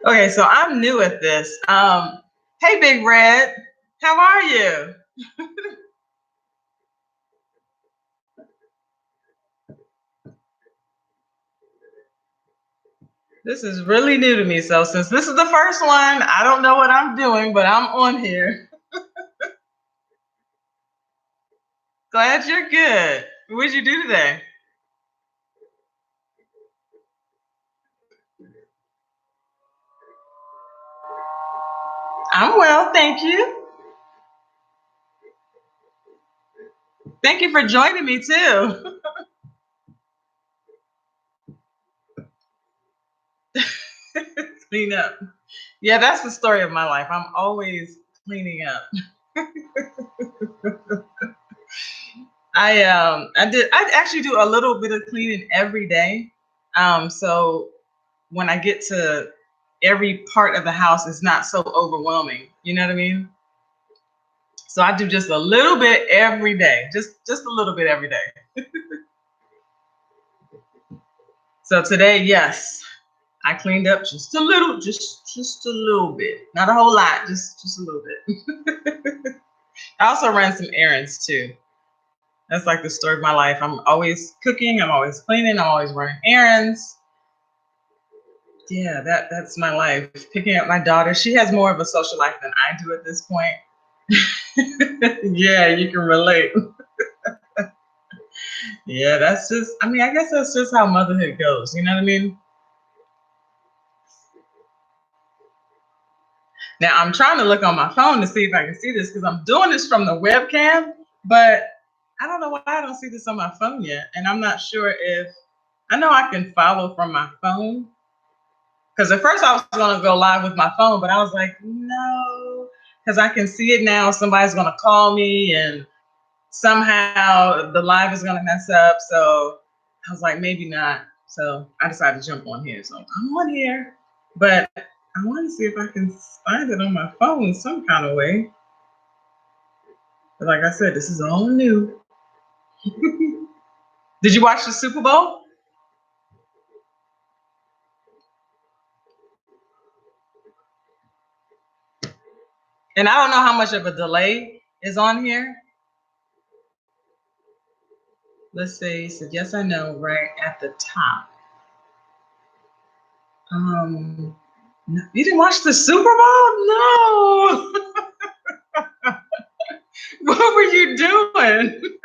Okay, so I'm new at this. Hey, Big Red, how are you? This is really new to me. So since this is the first one, I don't know what I'm doing, but I'm on here. Glad you're good. What did you do today? I'm well, thank you. Thank you for joining me too. Clean up. Yeah, that's the story of my life. I'm always cleaning up. I actually do a little bit of cleaning every day. So when I get to every part of the house, it's not so overwhelming. You know what I mean? So I do just a little bit every day. Just a little bit every day. So today, yes, I cleaned up just a little, just a little bit. Not a whole lot, just a little bit. I also ran some errands too. That's like the story of my life. I'm always cooking, I'm always cleaning, I'm always running errands. Yeah, that's my life. Picking up my daughter. She has more of a social life than I do at this point. Yeah, you can relate. Yeah, that's just, I mean, I guess that's just how motherhood goes. You know what I mean? Now I'm trying to look on my phone to see if I can see this because I'm doing this from the webcam, but I don't know why I don't see this on my phone yet. And I'm not sure if, I know I can follow from my phone. Because at first I was going to go live with my phone, but I was like, no, because I can see it now. Somebody's going to call me and somehow the live is going to mess up. So I was like, maybe not. So I decided to jump on here. So I'm on here, but I want to see if I can find it on my phone some kind of way. But like I said, this is all new. Did you watch the Super Bowl? And I don't know how much of a delay is on here. Let's say, so yes, I know, right at the top. You didn't watch the Super Bowl? No. What were you doing?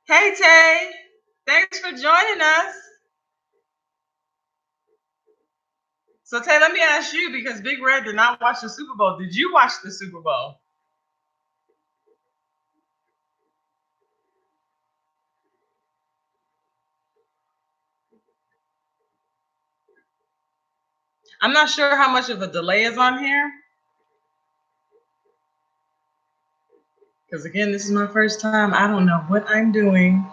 Hey, Tay. Thanks for joining us. So, Tay, let me ask you because Big Red did not watch the Super Bowl. Did you watch the Super Bowl? I'm not sure how much of a delay is on here. Because again, this is my first time. I don't know what I'm doing.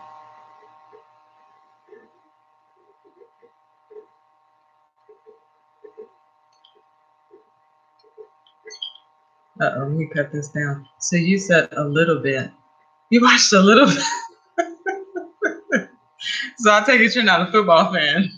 Let me cut this down. So you said a little bit. You watched a little bit. So I take it you're not a football fan.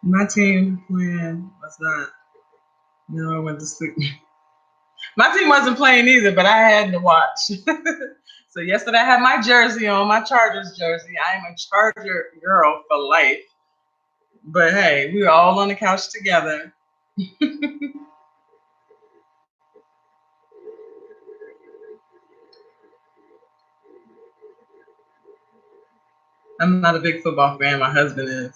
My team playing was not. No, I went to sleep. My team wasn't playing either, but I had to watch. So yesterday I had my jersey on, my Chargers jersey. I am a Charger girl for life. But hey, we were all on the couch together. I'm not a big football fan. My husband is.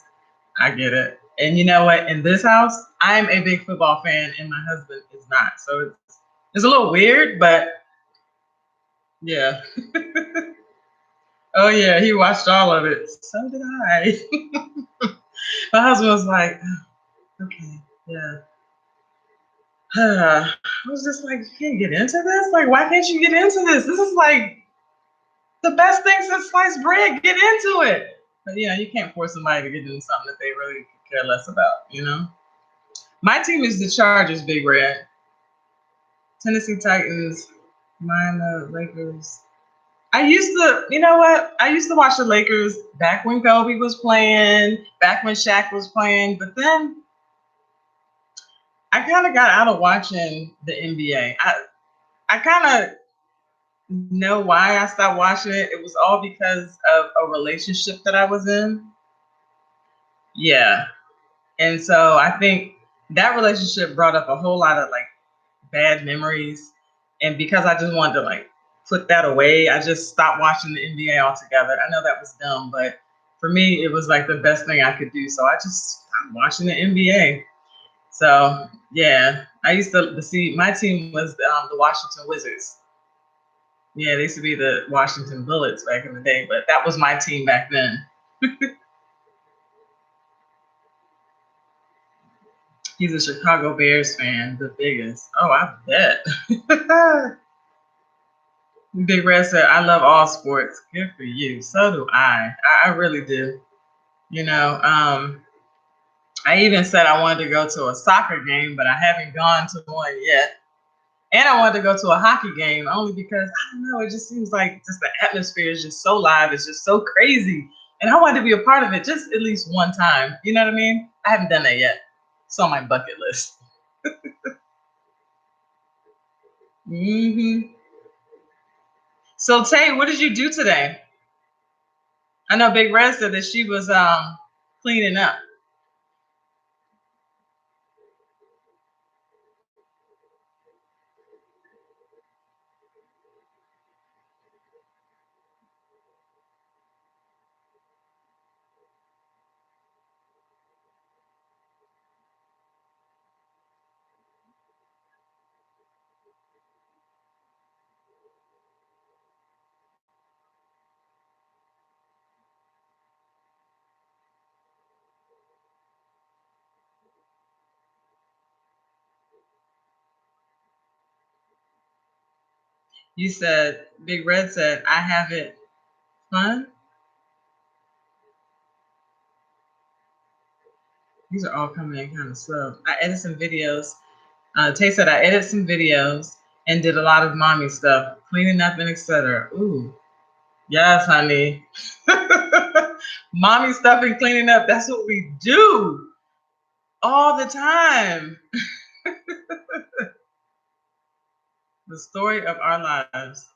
I get it. And you know what? In this house, I'm a big football fan, and my husband is not. So it's a little weird, but yeah. Oh yeah, he watched all of it. So did I. My husband was like, "Oh, okay, yeah." I was just like, you can't get into this? Like, why can't you get into this? This is like the best thing since sliced bread. Get into it. But yeah, you can't force somebody to get into something that they really could care less about. My team is the Chargers, Big Red. Tennessee Titans, mine the Lakers. I used to, you know what? I used to watch the Lakers back when Kobe was playing, back when Shaq was playing, but then I kind of got out of watching the NBA. I kind of know why I stopped watching it. It was all because of a relationship that I was in. Yeah. And so I think that relationship brought up a whole lot of like bad memories. And because I just wanted to like put that away, I just stopped watching the NBA altogether. I know that was dumb, but for me, it was like the best thing I could do. So I just stopped watching the NBA. So yeah, I used to see my team was the Washington Wizards. Yeah, they used to be the Washington Bullets back in the day, but that was my team back then. He's a Chicago Bears fan, the biggest. Oh, I bet. Big Red said, I love all sports. Good for you. So do I. I really do. You know, I even said I wanted to go to a soccer game, but I haven't gone to one yet. And I wanted to go to a hockey game only because I don't know, it just seems like just the atmosphere is just so live, it's just so crazy. And I wanted to be a part of it just at least one time. You know what I mean? I haven't done that yet. It's on my bucket list. hmm So Tay, what did you do today? I know Big Red said that she was cleaning up. You said Big Red said, I have it fun. These are all coming in kind of slow. I edit some videos. Tay said I edit some videos and did a lot of mommy stuff, cleaning up and etc. Ooh, yes, honey. Mommy stuff and cleaning up, that's what we do all the time. The story of our lives.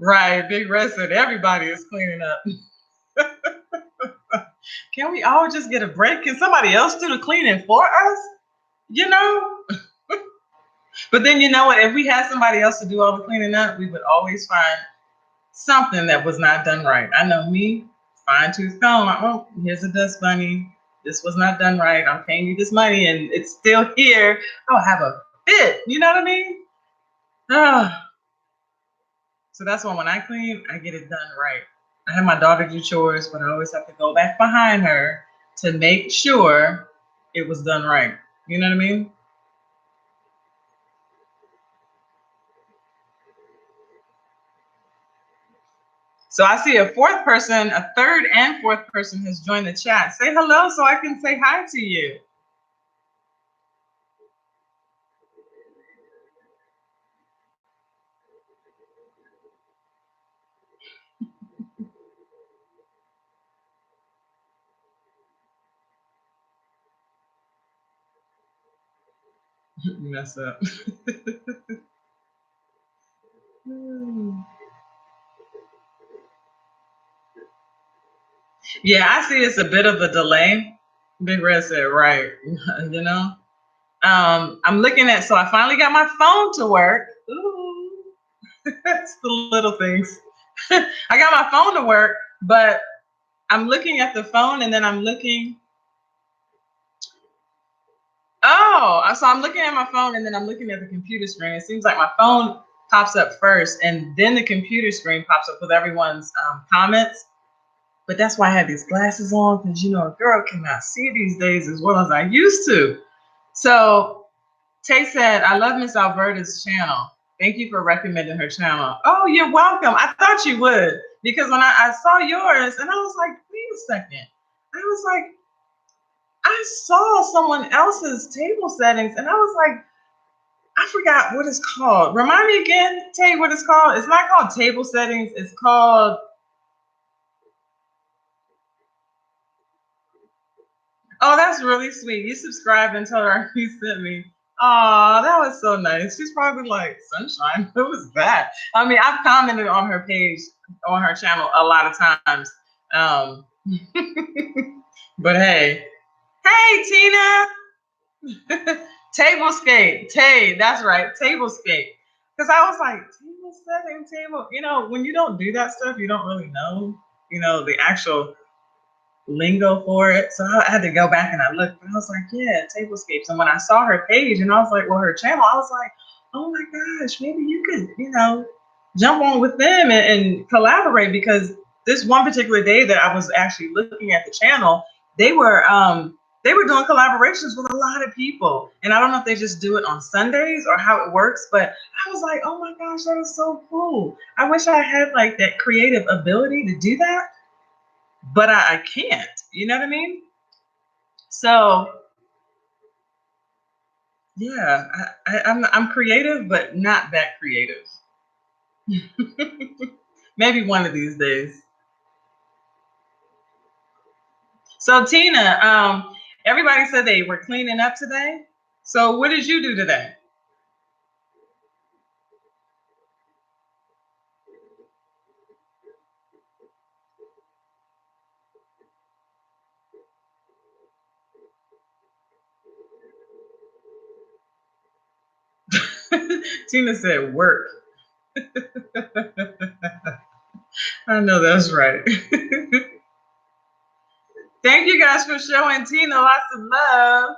Right, Big Red said everybody is cleaning up. Can we all just get a break? Can somebody else do the cleaning for us? You know? But then you know what? If we had somebody else to do all the cleaning up, we would always find something that was not done right. I know me, fine tooth comb. Oh, here's a dust bunny. This was not done right. I'm paying you this money and it's still here. I'll have a fit. You know what I mean? Ah, so that's why when I clean, I get it done right. I have my daughter do chores, but I always have to go back behind her to make sure it was done right. You know what I mean? So I see a fourth person, a third and fourth person has joined the chat. Say hello so I can say hi to you. Mess up. Yeah, I see it's a bit of a delay. Big Red said, right. you know? I'm looking at, so I finally got my phone to work. Ooh. It's the little things. I got my phone to work, but I'm looking at the phone and then I'm looking. Oh, so I'm looking at my phone and then I'm looking at the computer screen. It seems like my phone pops up first and then the computer screen pops up with everyone's comments. But that's why I had these glasses on because, a girl cannot see these days as well as I used to. So Tay said, I love Miss Alberta's channel. Thank you for recommending her channel. Oh, you're welcome. I thought you would because when I saw yours and I was like, wait a second. I was like, I saw someone else's table settings and I was like, I forgot what it's called. Remind me again, Tay, what it's called. It's not called table settings. It's called, oh, that's really sweet. You subscribed and told her you sent me. Oh, that was so nice. She's probably like, Sunshine, who was that? I mean, I've commented on her page, on her channel a lot of times. Um, but hey, Tina. Tablescape. That's right. Tablescape. Because I was like, table setting, table. When you don't do that stuff, you don't really know, the actual lingo for it. So I had to go back and I looked and I was like, yeah, tablescapes. And when I saw her page and I was like, well, her channel, I was like, oh my gosh, maybe you could, jump on with them and collaborate because this one particular day that I was actually looking at the channel, they were doing collaborations with a lot of people. And I don't know if they just do it on Sundays or how it works, but I was like, oh my gosh, that is so cool. I wish I had like that creative ability to do that, but I can't. You know what I mean? So yeah, I'm creative, but not that creative. Maybe one of these days. So Tina, everybody said they were cleaning up today. So what did you do today? Tina said work. I know that's right. Thank you guys for showing Tina lots of love.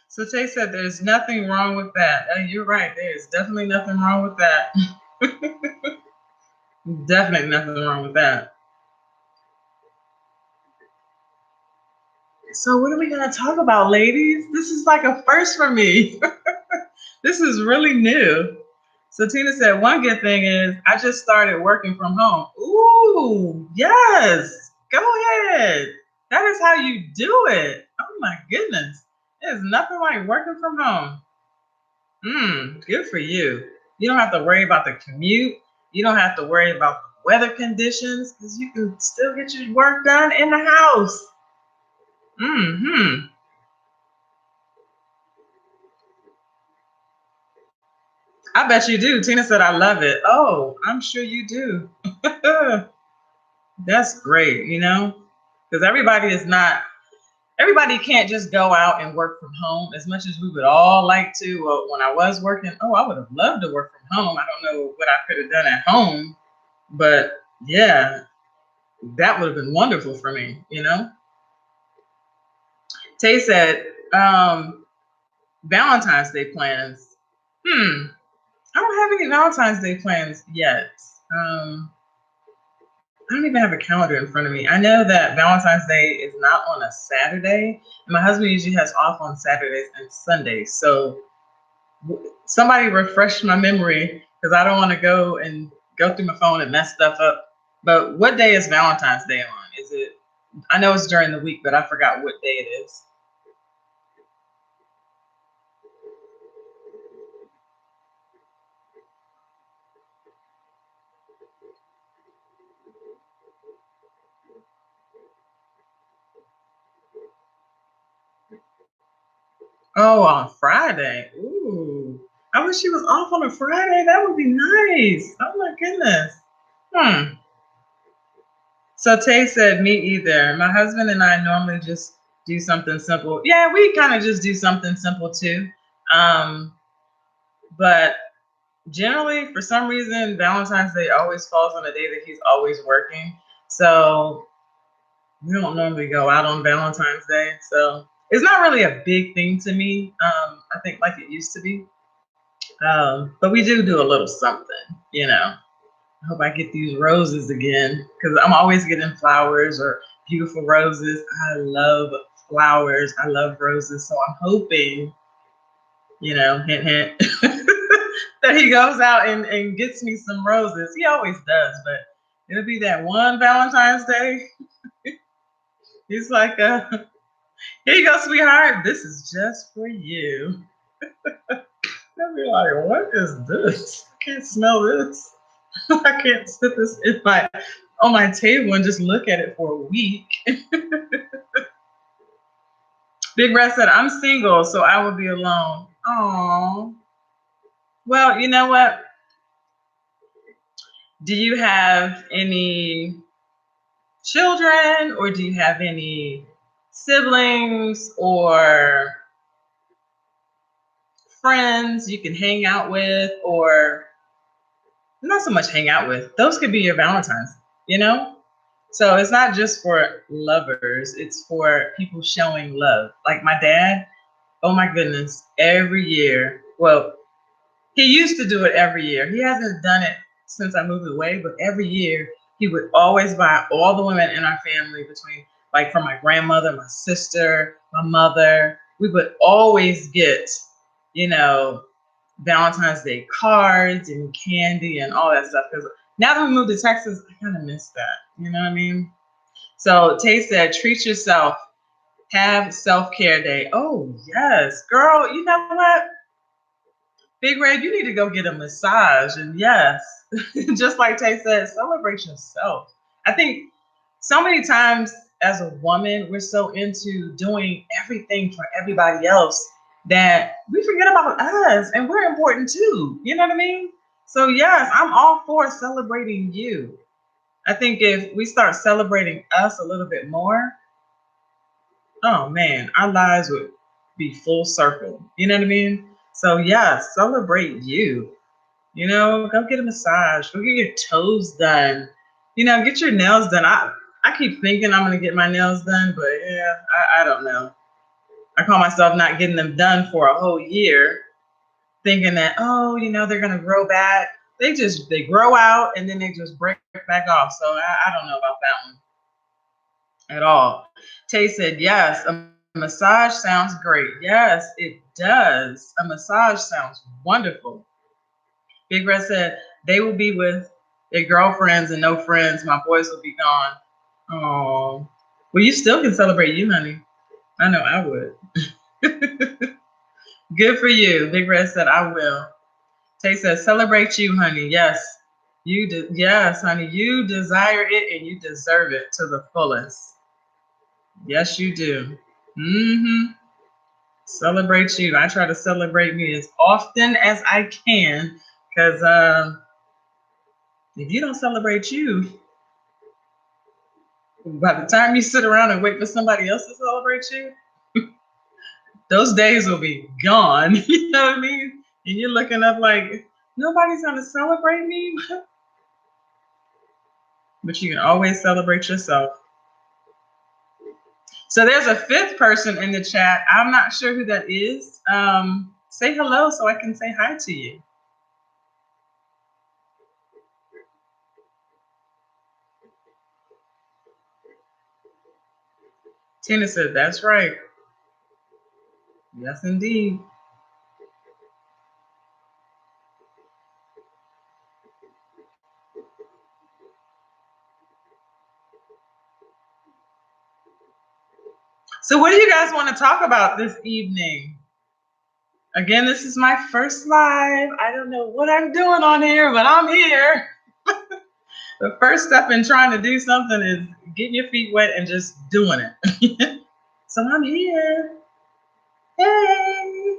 So Tay said there's nothing wrong with that. You're right. There's definitely nothing wrong with that. Definitely nothing wrong with that. So what are we going to talk about, ladies? This is like a first for me. This is really new. So Tina said, one good thing is I just started working from home. Ooh, yes. Go ahead. That is how you do it. Oh my goodness. There's nothing like working from home. Good for you. You don't have to worry about the commute. You don't have to worry about the weather conditions because you can still get your work done in the house. Hmm. I bet you do. Tina said, I love it. Oh, I'm sure you do. That's great, because everybody can't just go out and work from home as much as we would all like to. Well, when I was working, oh, I would have loved to work from home. I don't know what I could have done at home, but yeah, that would have been wonderful for me. Tay said, Valentine's Day plans. Hmm, I don't have any Valentine's Day plans yet. Um, I don't even have a calendar in front of me. I know that Valentine's Day is not on a Saturday, and my husband usually has off on Saturdays and Sundays. So somebody refresh my memory because I don't want to go through my phone and mess stuff up. But what day is Valentine's Day on? Is it? I know it's during the week, but I forgot what day it is. Oh, on Friday. Ooh. I wish she was off on a Friday. That would be nice. Oh my goodness. Hmm. So Tay said, me either. My husband and I normally just do something simple. Yeah, we kind of just do something simple too. Um, but generally, for some reason, Valentine's Day always falls on a day that he's always working. So we don't normally go out on Valentine's Day. So it's not really a big thing to me. I think like it used to be. But we do a little something. I hope I get these roses again because I'm always getting flowers or beautiful roses. I love flowers. I love roses. So I'm hoping, hint, hint, that he goes out and gets me some roses. He always does, but it'll be that one Valentine's Day. He's like, here you go, sweetheart. This is just for you. I'll be like, what is this? I can't smell this. I can't sit this on my table and just look at it for a week. Big Red said, I'm single, so I will be alone. Oh. Well, you know what? Do you have any children or do you have any siblings or friends you can hang out with or not so much hang out with? Those could be your Valentines, you know? So it's not just for lovers, it's for people showing love. Like my dad, oh my goodness, every year. Well, he used to do it every year. He hasn't done it since I moved away, but every year he would always buy all the women in our family between like from my grandmother, my sister, my mother. We would always get, you know, Valentine's Day cards and candy and all that stuff. Because now that we moved to Texas, I kind of miss that. You know what I mean? So Tay said, treat yourself. Have self-care day. Oh, yes. Girl, you know what? Big Red, you need to go get a massage. And yes, just like Tay said, celebrate yourself. I think so many times as a woman, we're so into doing everything for everybody else that we forget about us and we're important too. You know what I mean? So, yes, I'm all for celebrating you. I think if we start celebrating us a little bit more, oh man, our lives would be full circle. You know what I mean? So, yeah, celebrate you. Go get a massage, go get your toes done, get your nails done. I keep thinking I'm going to get my nails done, but yeah, I don't know. I call myself not getting them done for a whole year, thinking that, oh, they're going to grow back. They grow out and then they just break back off. So I don't know about that one at all. Tay said, yes, a massage sounds great. Yes, it does. A massage sounds wonderful. Big Red said, they will be with their girlfriends and no friends. My boys will be gone. Oh, well, you still can celebrate you, honey. I know I would. Good for you. Big Red said, I will. Tay said, celebrate you, honey. Yes, yes, honey. You desire it and you deserve it to the fullest. Yes, you do. Mm-hmm. Celebrate you. I try to celebrate me as often as I can because if you don't celebrate you, by the time you sit around and wait for somebody else to celebrate you, those days will be gone. You know what I mean? And you're looking up like, nobody's going to celebrate me. But you can always celebrate yourself. So there's a fifth person in the chat. I'm not sure who that is. Say hello so I can say hi to you. Tina said, that's right. Yes, indeed. So what do you guys want to talk about this evening? Again, this is my first live. I don't know what I'm doing on here, but I'm here. The first step in trying to do something is getting your feet wet and just doing it. So I'm here. Hey.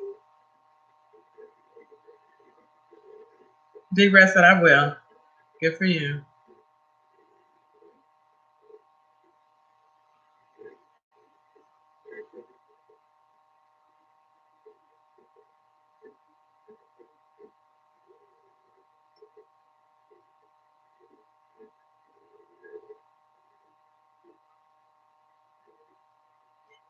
Big Red said, I will. Good for you.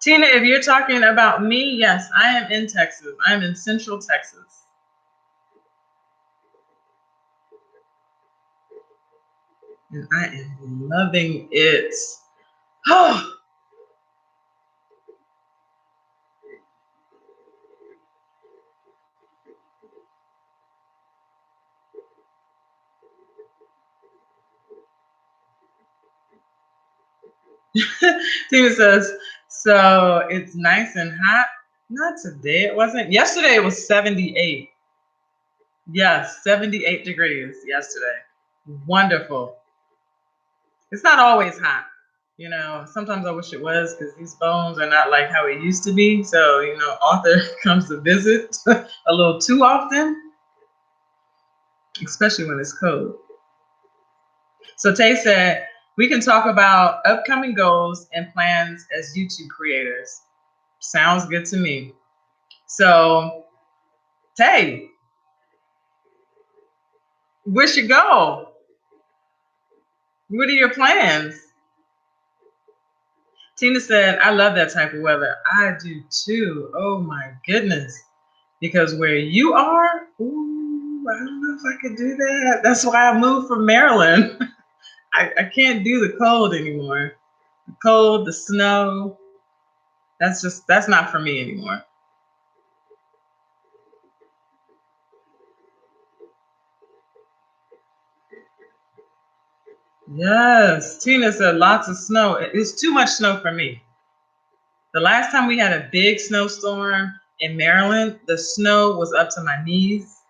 Tina, if you're talking about me, yes, I am in Texas. I'm in Central Texas. And I am loving it. Oh, Tina says, so it's nice and hot. Not today, it wasn't. Yesterday it was 78. Yes, 78 degrees yesterday. Wonderful. It's not always hot. You know, sometimes I wish it was because these bones are not like how it used to be. So, you know, Arthur comes to visit a little too often, especially when it's cold. So Tay said, we can talk about upcoming goals and plans as YouTube creators. Sounds good to me. So, Tay, where's your goal? What are your plans? Tina said, I love that type of weather. I do too. Oh my goodness. Because where you are, ooh, I don't know if I could do that. That's why I moved from Maryland. I can't do the cold anymore. The cold, the snow, that's not for me anymore. Yes, Tina said lots of snow. It's too much snow for me. The last time we had a big snowstorm in Maryland, the snow was up to my knees.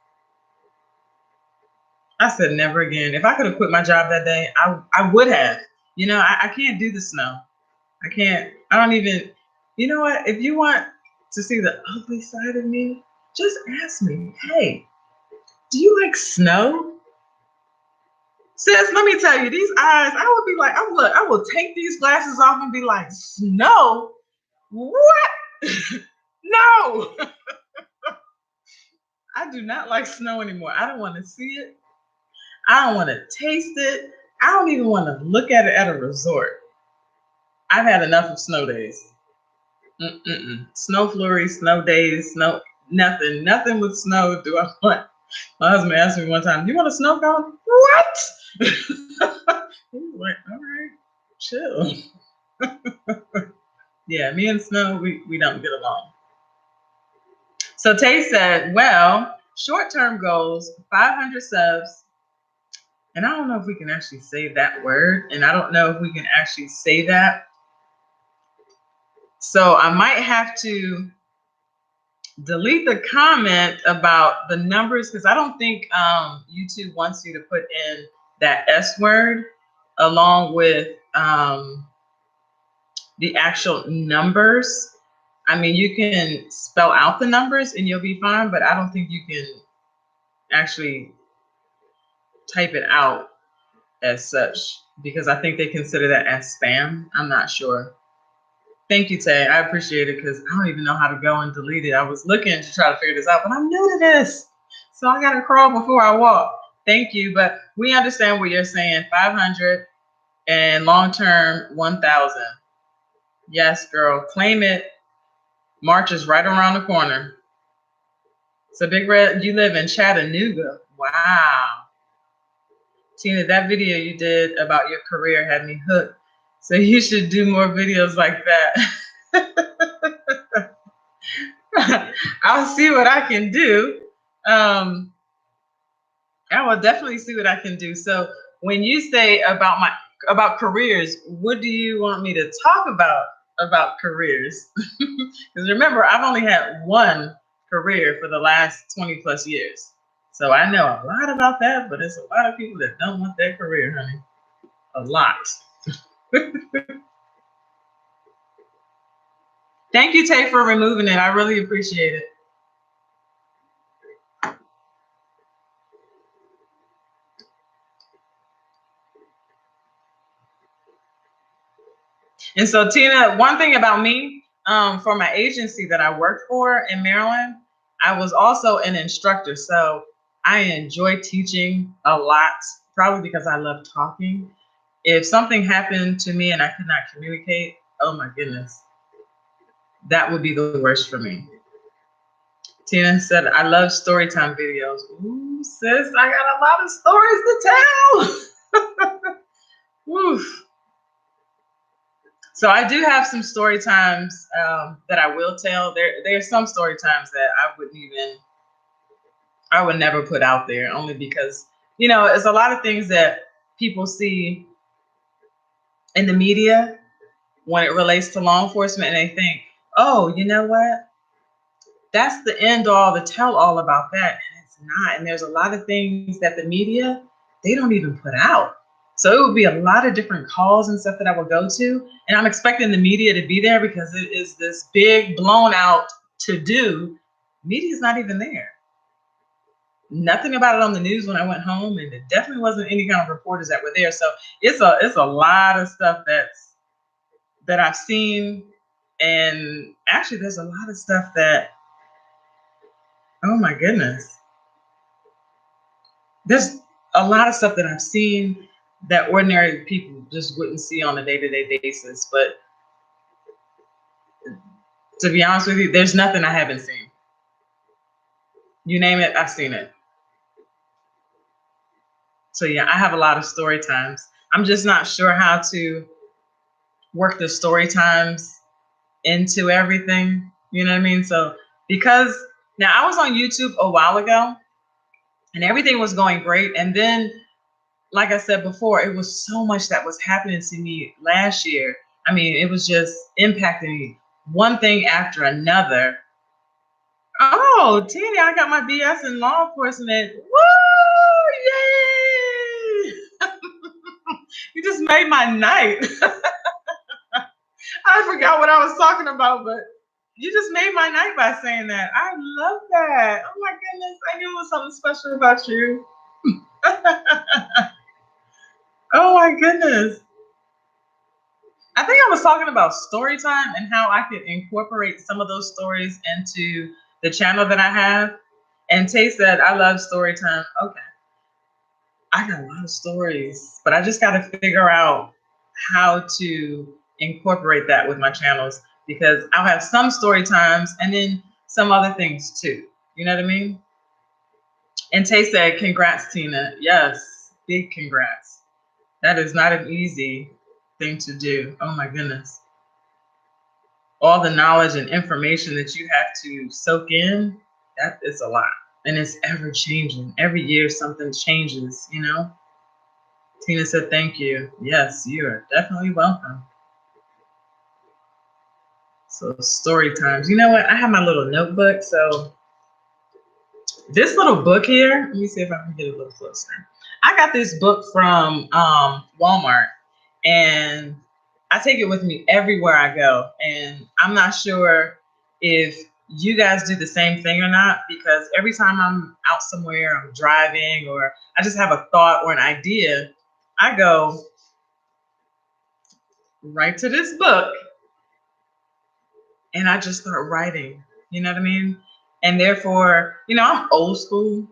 I said never again. If I could have quit my job that day, I would have. You know, I can't do the snow. I can't. I don't even. You know what? If you want to see the ugly side of me, just ask me. Hey, do you like snow? Sis, let me tell you, these eyes, I would be like, I will take these glasses off and be like, snow? What? No, I do not like snow anymore. I don't want to see it. I don't want to taste it. I don't even want to look at it at a resort. I've had enough of snow days. Mm-mm-mm. Snow flurries, snow days, snow, nothing. Nothing with snow do I want. My husband asked me one time, "You want a snow cone?" What? He was like, all right, chill. Yeah, me and snow, we don't get along. So Tay said, well, short-term goals, 500 subs. And I don't know if we can actually say that word. And I don't know if we can actually say that. So I might have to delete the comment about the numbers because I don't think YouTube wants you to put in that S word along with the actual numbers. I mean, you can spell out the numbers and you'll be fine, but I don't think you can actually type it out as such because I think they consider that as spam. I'm not sure. Thank you, Tay. I appreciate it because I don't even know how to go and delete it. I was looking to try to figure this out, but I'm new to this. So I got to crawl before I walk. Thank you. But we understand what you're saying 500 and long term 1,000. Yes, girl. Claim it. March is right around the corner. So, Big Red, you live in Chattanooga. Wow. Tina, that video you did about your career had me hooked. So, you should do more videos like that. I'll see what I can do. Um, I will definitely see what I can do. So when you say about careers, what do you want me to talk about careers? Because remember, I've only had one career for the last 20 plus years. So I know a lot about that, but there's a lot of people that don't want that career, honey. A lot. Thank you, Tay, for removing it. I really appreciate it. And so, Tina, one thing about me, for my agency that I worked for in Maryland, I was also an instructor. So I enjoy teaching a lot, probably because I love talking. If something happened to me and I could not communicate, oh my goodness, that would be the worst for me. Tina said, I love story time videos. Ooh, sis, I got a lot of stories to tell. Woof. So I do have some story times that I will tell. There's some story times that I would never put out there, only because, it's a lot of things that people see in the media when it relates to law enforcement, and they think, oh, you know what? That's the end all, the tell all about that. And it's not. And there's a lot of things that the media, they don't even put out. So it would be a lot of different calls and stuff that I would go to. And I'm expecting the media to be there because it is this big blown out to do. Media's not even there. Nothing about it on the news when I went home, and it definitely wasn't any kind of reporters that were there. So it's a lot of stuff that I've seen. And actually there's a lot of stuff that, oh my goodness. There's a lot of stuff that I've seen that ordinary people just wouldn't see on a day-to-day basis. But to be honest with you, there's nothing I haven't seen. You name it, I've seen it. So yeah, I have a lot of story times. I'm just not sure how to work the story times into everything. You know what I mean? So because now I was on YouTube a while ago and everything was going great. And then, like I said before, it was so much that was happening to me last year. I mean, it was just impacting me one thing after another. Oh, Tina, I got my BS in law enforcement. Woo! Yay! You just made my night. I forgot what I was talking about, but you just made my night by saying that. I love that. Oh my goodness, I knew it was something special about you. Oh my goodness. I think I was talking about story time and how I could incorporate some of those stories into the channel that I have. And Tay said, I love story time. Okay. I got a lot of stories, but I just got to figure out how to incorporate that with my channels, because I'll have some story times and then some other things too. You know what I mean? And Tay said, congrats, Tina. Yes, big congrats. That is not an easy thing to do. Oh my goodness. All the knowledge and information that you have to soak in, that is a lot. And it's ever changing. Every year something changes, Tina said, thank you. Yes, you are definitely welcome. So story times. You know what? I have my little notebook. So this little book here, let me see if I can get a little closer. I got this book from Walmart, and I take it with me everywhere I go. And I'm not sure if you guys do the same thing or not, because every time I'm out somewhere, I'm driving, or I just have a thought or an idea, I go right to this book and I just start writing. You know what I mean? And therefore, I'm old school.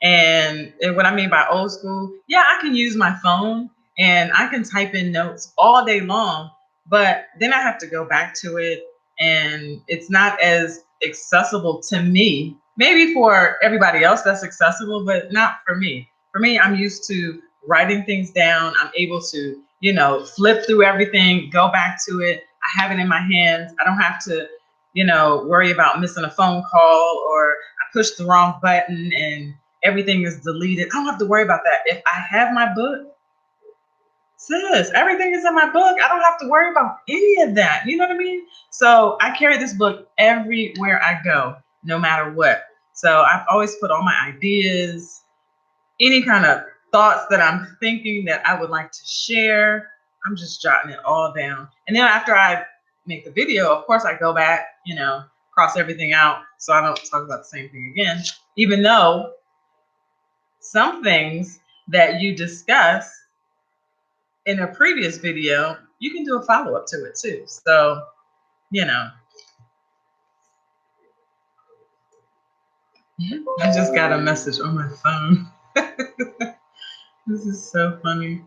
And what I mean by old school, yeah, I can use my phone and I can type in notes all day long, but then I have to go back to it, and it's not as accessible to me. Maybe for everybody else that's accessible, but not for me. For me, I'm used to writing things down. I'm able to, flip through everything, go back to it. I have it in my hands. I don't have to, worry about missing a phone call, or I pushed the wrong button and everything is deleted. I don't have to worry about that. If I have my book, sis, everything is in my book. I don't have to worry about any of that. You know what I mean? So I carry this book everywhere I go, no matter what. So I've always put all my ideas, any kind of thoughts that I'm thinking that I would like to share. I'm just jotting it all down. And then after I make the video, of course, I go back, cross everything out so I don't talk about the same thing again, even though some things that you discuss in a previous video you can do a follow-up to it too. So, you know, I just got a message on my phone. This is so funny.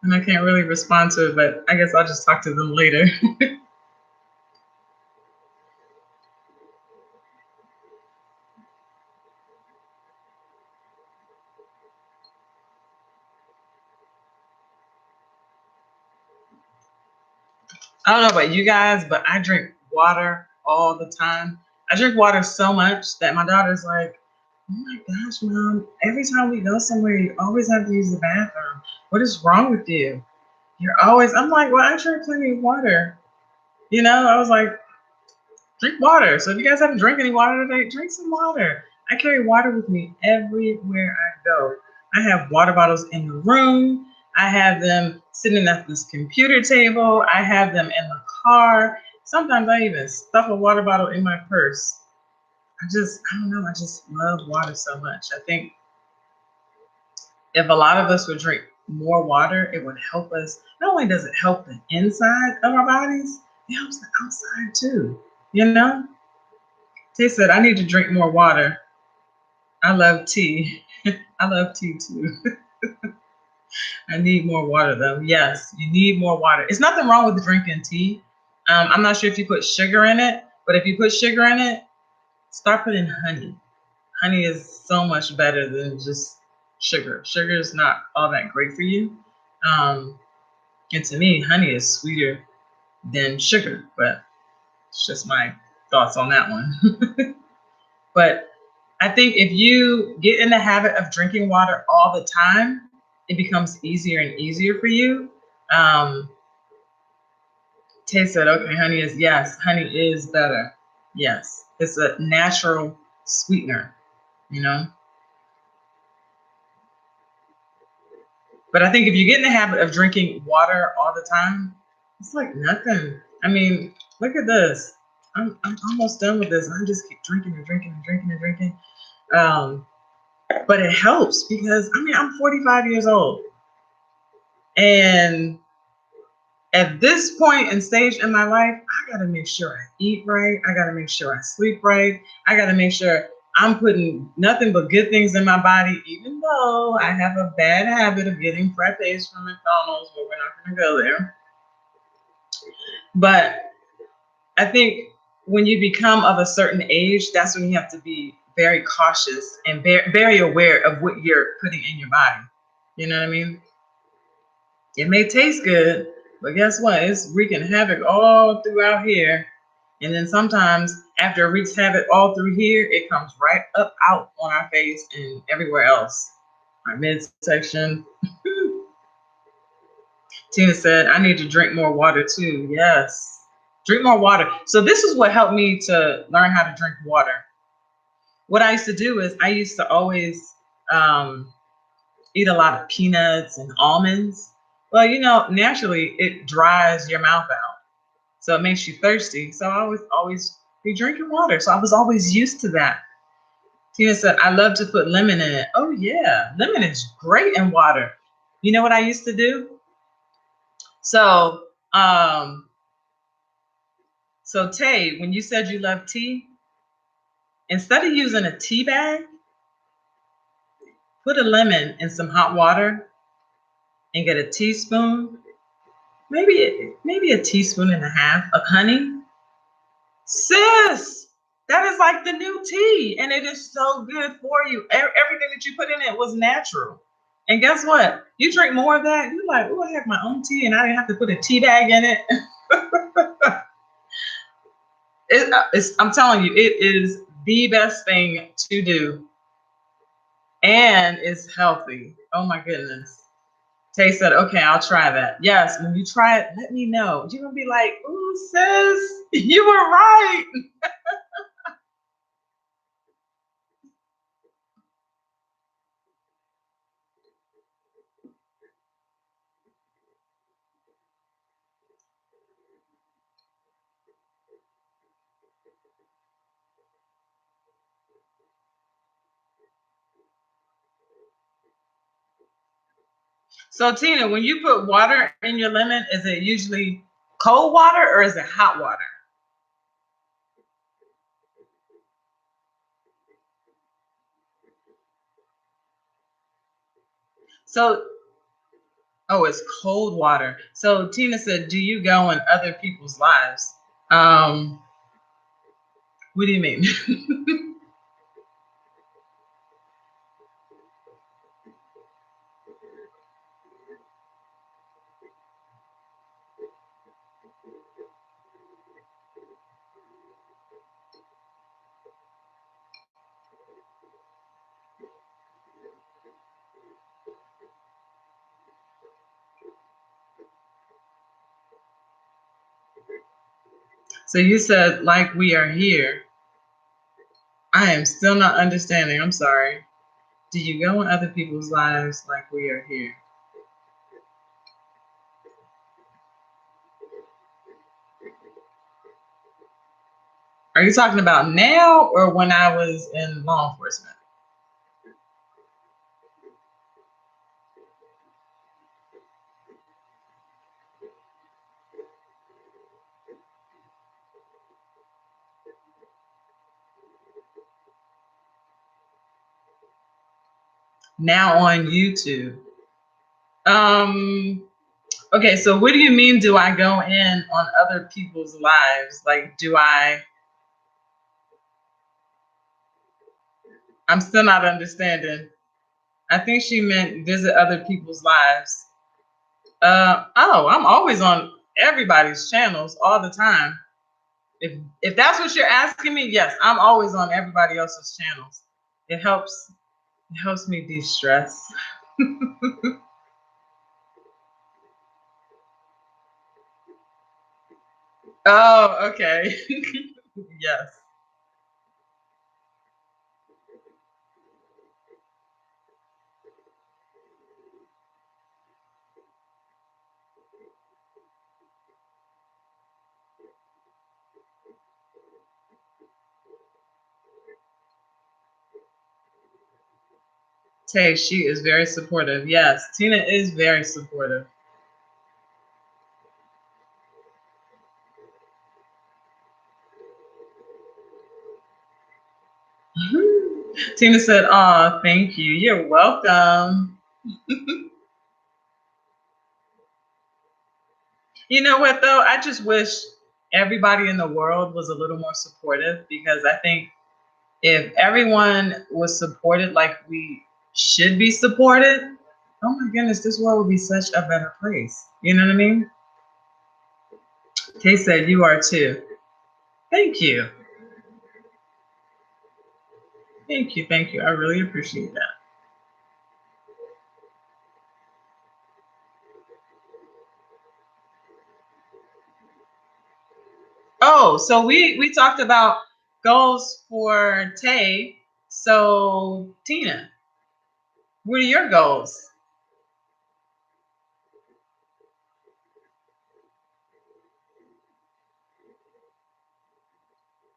And I can't really respond to it, but I guess I'll just talk to them later. I don't know about you guys, but I drink water all the time. I drink water so much that my daughter's like, oh my gosh, mom, every time we go somewhere, you always have to use the bathroom. What is wrong with you? You're always, I'm like, well, I drink plenty of water. I was like, drink water. So if you guys haven't drank any water today, drink some water. I carry water with me everywhere I go. I have water bottles in the room. I have them sitting at this computer table. I have them in the car. Sometimes I even stuff a water bottle in my purse. I don't know, I just love water so much. I think if a lot of us would drink more water, it would help us. Not only does it help the inside of our bodies, it helps the outside too. You know? Tay said, I need to drink more water. I love tea. I love tea too. I need more water though. Yes, you need more water. It's nothing wrong with drinking tea. I'm not sure if you put sugar in it, but if you put sugar in it, start putting honey. Honey is so much better than just sugar. Sugar is not all that great for you. Um, and to me, honey is sweeter than sugar, but it's just my thoughts on that one. But I think if you get in the habit of drinking water all the time, it becomes easier and easier for you. Um, Tay said, okay, honey is better. Yes, it's a natural sweetener, you know. But I think if you get in the habit of drinking water all the time, it's like nothing. I mean, look at this. I'm almost done with this. I just keep drinking and drinking and drinking and drinking. Um, but it helps because I mean I'm 45 years old, and at this point and stage in my life, I got to make sure I eat right. I got to make sure I sleep right. I got to make sure I'm putting nothing but good things in my body, even though I have a bad habit of getting frappes from McDonald's, but we're not going to go there. But I think when you become of a certain age, that's when you have to be very cautious and very aware of what you're putting in your body. You know what I mean? It may taste good, but guess what? It's wreaking havoc all throughout here. And then sometimes after it wreaks havoc all through here, it comes right up out on our face and everywhere else. Our midsection. Tina said, I need to drink more water too. Yes. Drink more water. So this is what helped me to learn how to drink water. What I used to do is I used to always eat a lot of peanuts and almonds. Well, naturally it dries your mouth out. So it makes you thirsty. So I would always be drinking water. So I was always used to that. Tina said, I love to put lemon in it. Oh yeah, lemon is great in water. You know what I used to do? So, Tay, when you said you love tea, instead of using a tea bag, put a lemon in some hot water and get a teaspoon, maybe a teaspoon and a half of honey. Sis, that is like the new tea, and it is so good for you. Everything that you put in it was natural. And guess what? You drink more of that, you're like, oh, I have my own tea, and I didn't have to put a tea bag in it. I'm telling you, it is the best thing to do, and it's healthy. Oh my goodness. Tay said, okay, I'll try that. Yes, when you try it, let me know. You're going to be like, ooh, sis, you were right. So Tina, when you put water in your lemon, is it usually cold water or is it hot water? So, oh, it's cold water. So Tina said, "Do you go in other people's lives?" Um, what do you mean? So you said, "Like we are here." I am still not understanding. I'm sorry. Do you go in other people's lives like we are here? Are you talking about now or when I was in law enforcement? Now on YouTube. Um, okay, so what do you mean do I go in on other people's lives? Like do I'm still not understanding. I think she meant visit other people's lives. Oh, I'm always on everybody's channels all the time. If that's what you're asking me, yes, I'm always on everybody else's channels. It helps it helps me de-stress. Oh, okay. Yes. Tay, she is very supportive. Yes, Tina is very supportive. Tina said, "Oh, thank you. You're welcome." You know what though? I just wish everybody in the world was a little more supportive because I think if everyone was supported like we should be supported, oh my goodness, this world would be such a better place. You know what I mean? Kay said, "You are too." Thank you. Thank you. Thank you. I really appreciate that. Oh, so we talked about goals for Tay. So Tina, what are your goals?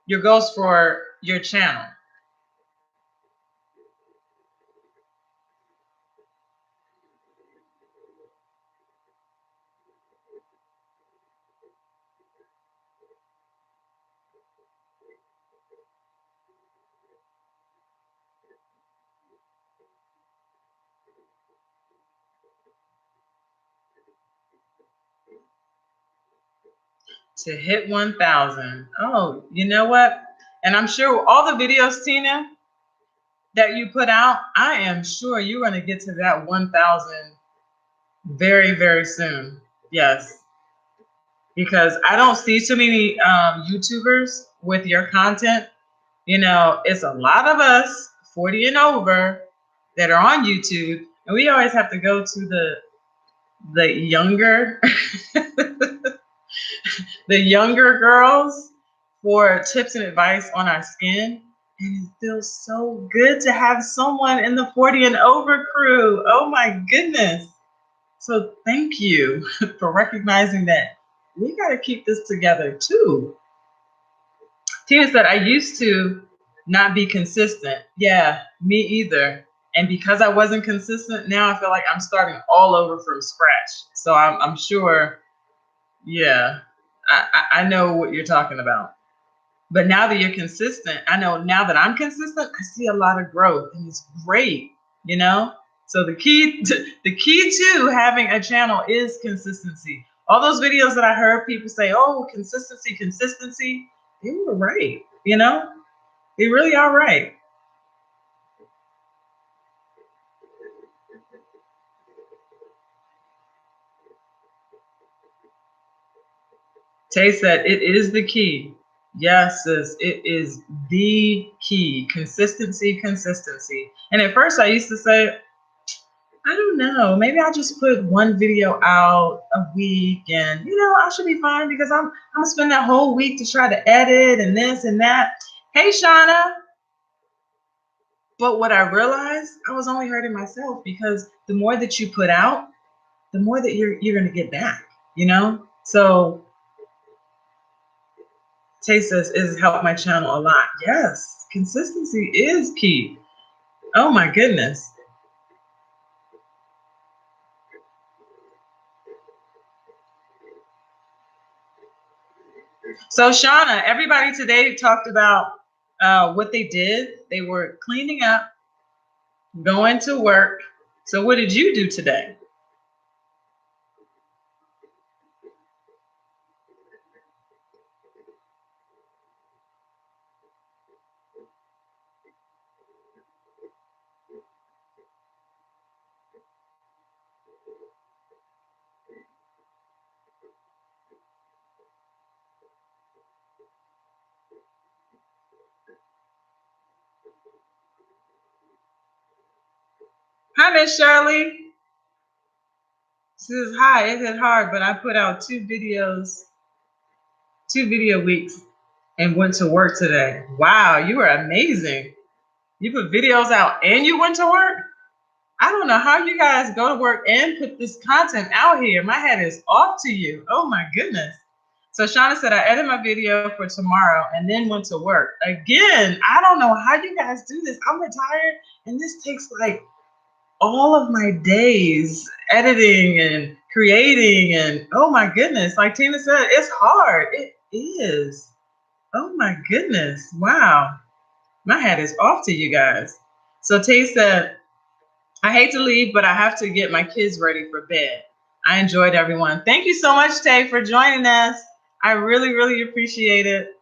Your goals for your channel to hit 1,000. Oh, you know what? And I'm sure all the videos, Tina, that you put out, I am sure you're going to get to that 1,000 very, very soon. Yes, because I don't see too many YouTubers with your content. You know, it's a lot of us 40 and over that are on YouTube, and we always have to go to the younger the younger girls for tips and advice on our skin. And it feels so good to have someone in the 40 and over crew. Oh my goodness. So thank you for recognizing that we got to keep this together too. Tina said, "I used to not be consistent." Yeah, me either. And because I wasn't consistent, now I feel like I'm starting all over from scratch. So I'm sure, yeah, I know what you're talking about. But now that you're consistent, I know now that I'm consistent, I see a lot of growth, and it's great, you know? So the key to having a channel is consistency. All those videos that I heard people say, "Oh, consistency, consistency," they were right, you know? They really are right. Tay said it is the key. Yes, sis, it is the key. Consistency, consistency. And at first I used to say, I don't know. Maybe I'll just put one video out a week and I should be fine because I'm gonna spend that whole week to try to edit and this and that. Hey Shauna. But what I realized, I was only hurting myself because the more that you put out, the more that you're gonna get back, you know? So Tay says it's helped my channel a lot. Yes, consistency is key. Oh my goodness. So Shauna, everybody today talked about what they did. They were cleaning up, going to work. So what did you do today? Hi, Miss Shirley. She says, hi, it hit hard, but I put out two video weeks, and went to work today. Wow, you are amazing. You put videos out and you went to work? I don't know how you guys go to work and put this content out here. My head is off to you. Oh my goodness. So Shauna said, I edited my video for tomorrow and then went to work. Again, I don't know how you guys do this. I'm retired and this takes like all of my days editing and creating. And oh my goodness, like Tina said, it's hard. It is. Oh my goodness. Wow. My hat is off to you guys. So Tay said, I hate to leave, but I have to get my kids ready for bed. I enjoyed everyone. Thank you so much, Tay, for joining us. I really, really appreciate it.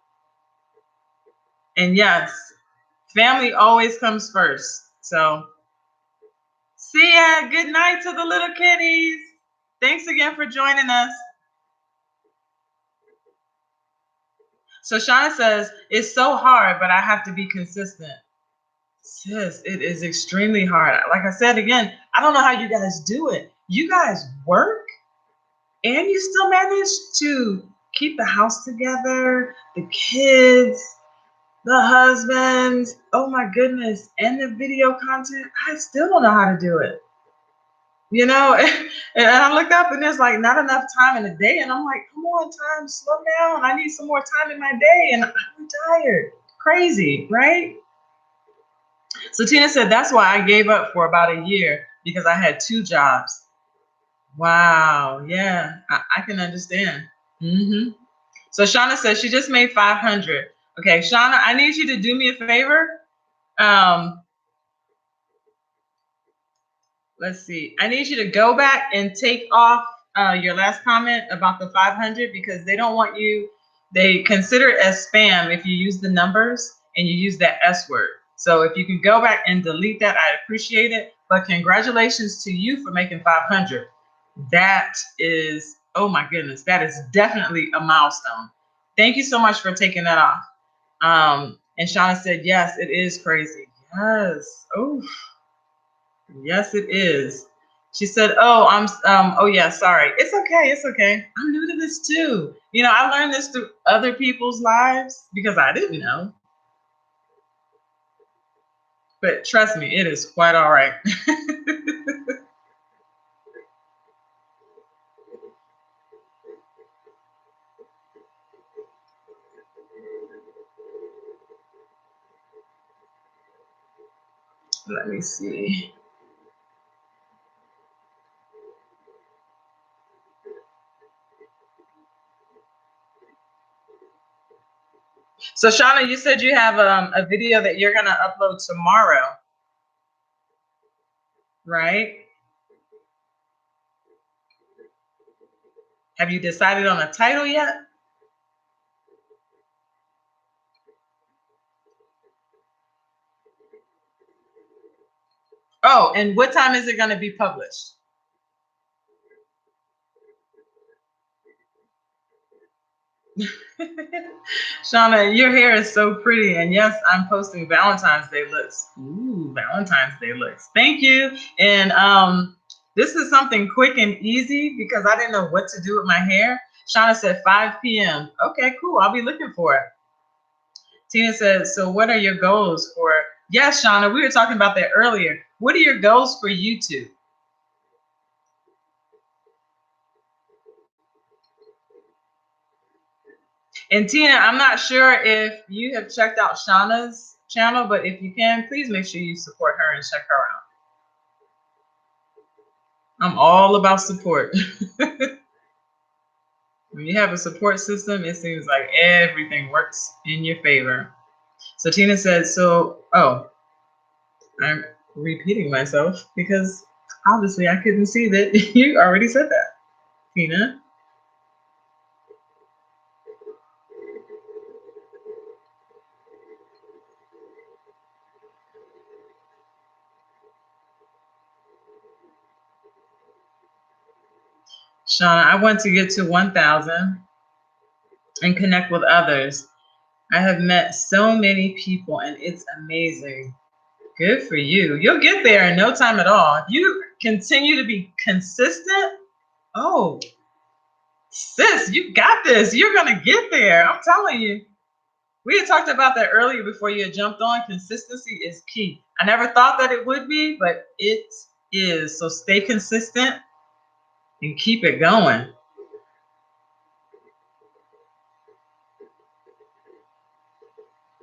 And yes, family always comes first. So see ya. Good night to the little kitties. Thanks again for joining us. So Shauna says, it's so hard, but I have to be consistent. Sis, it is extremely hard. Like I said again, I don't know how you guys do it. You guys work and you still manage to keep the house together, the kids, the husband. Oh my goodness. And the video content. I still don't know how to do it. You know, and I look up and there's like not enough time in the day. And I'm like, come on, time, slow down. I need some more time in my day. And I'm tired. Crazy, right? So Tina said, that's why I gave up for about a year because I had two jobs. Wow. Yeah, I can understand. So Shauna says she just made 500. Okay, Shauna, I need you to do me a favor. Um, let's see. I need you to go back and take off your last comment about the 500 because they don't want you. They consider it as spam if you use the numbers and you use that S word. So if you can go back and delete that, I appreciate it. But congratulations to you for making 500. That is, oh my goodness, that is definitely a milestone. Thank you so much for taking that off. And Shauna said, yes, it is crazy. Yes. Oh, yes, it is. She said, oh, oh yeah, sorry. It's okay. It's okay. I'm new to this too. I learned this through other people's lives because I didn't know. But trust me, it is quite all right. Let me see. So Shauna, you said you have a video that you're gonna upload tomorrow, right? Have you decided on a title yet? Oh, and what time is it going to be published? Shauna, your hair is so pretty. And yes, I'm posting Valentine's Day looks. Ooh, Valentine's Day looks. Thank you. And this is something quick and easy because I didn't know what to do with my hair. Shauna said 5 p.m. Okay, cool. I'll be looking for it. Tina says, so what are your goals for? Yes, Shauna, we were talking about that earlier. What are your goals for YouTube? And Tina, I'm not sure if you have checked out Shauna's channel, but if you can, please make sure you support her and check her out. I'm all about support. When you have a support system, it seems like everything works in your favor. So Tina said, I'm repeating myself because obviously I couldn't see that you already said that, Tina. Shauna, I want to get to 1,000 and connect with others. I have met so many people and it's amazing. Good for you. You'll get there in no time at all. If you continue to be consistent, oh, sis, you got this. You're going to get there. I'm telling you. We had talked about that earlier before you had jumped on. Consistency is key. I never thought that it would be, but it is. So stay consistent and keep it going.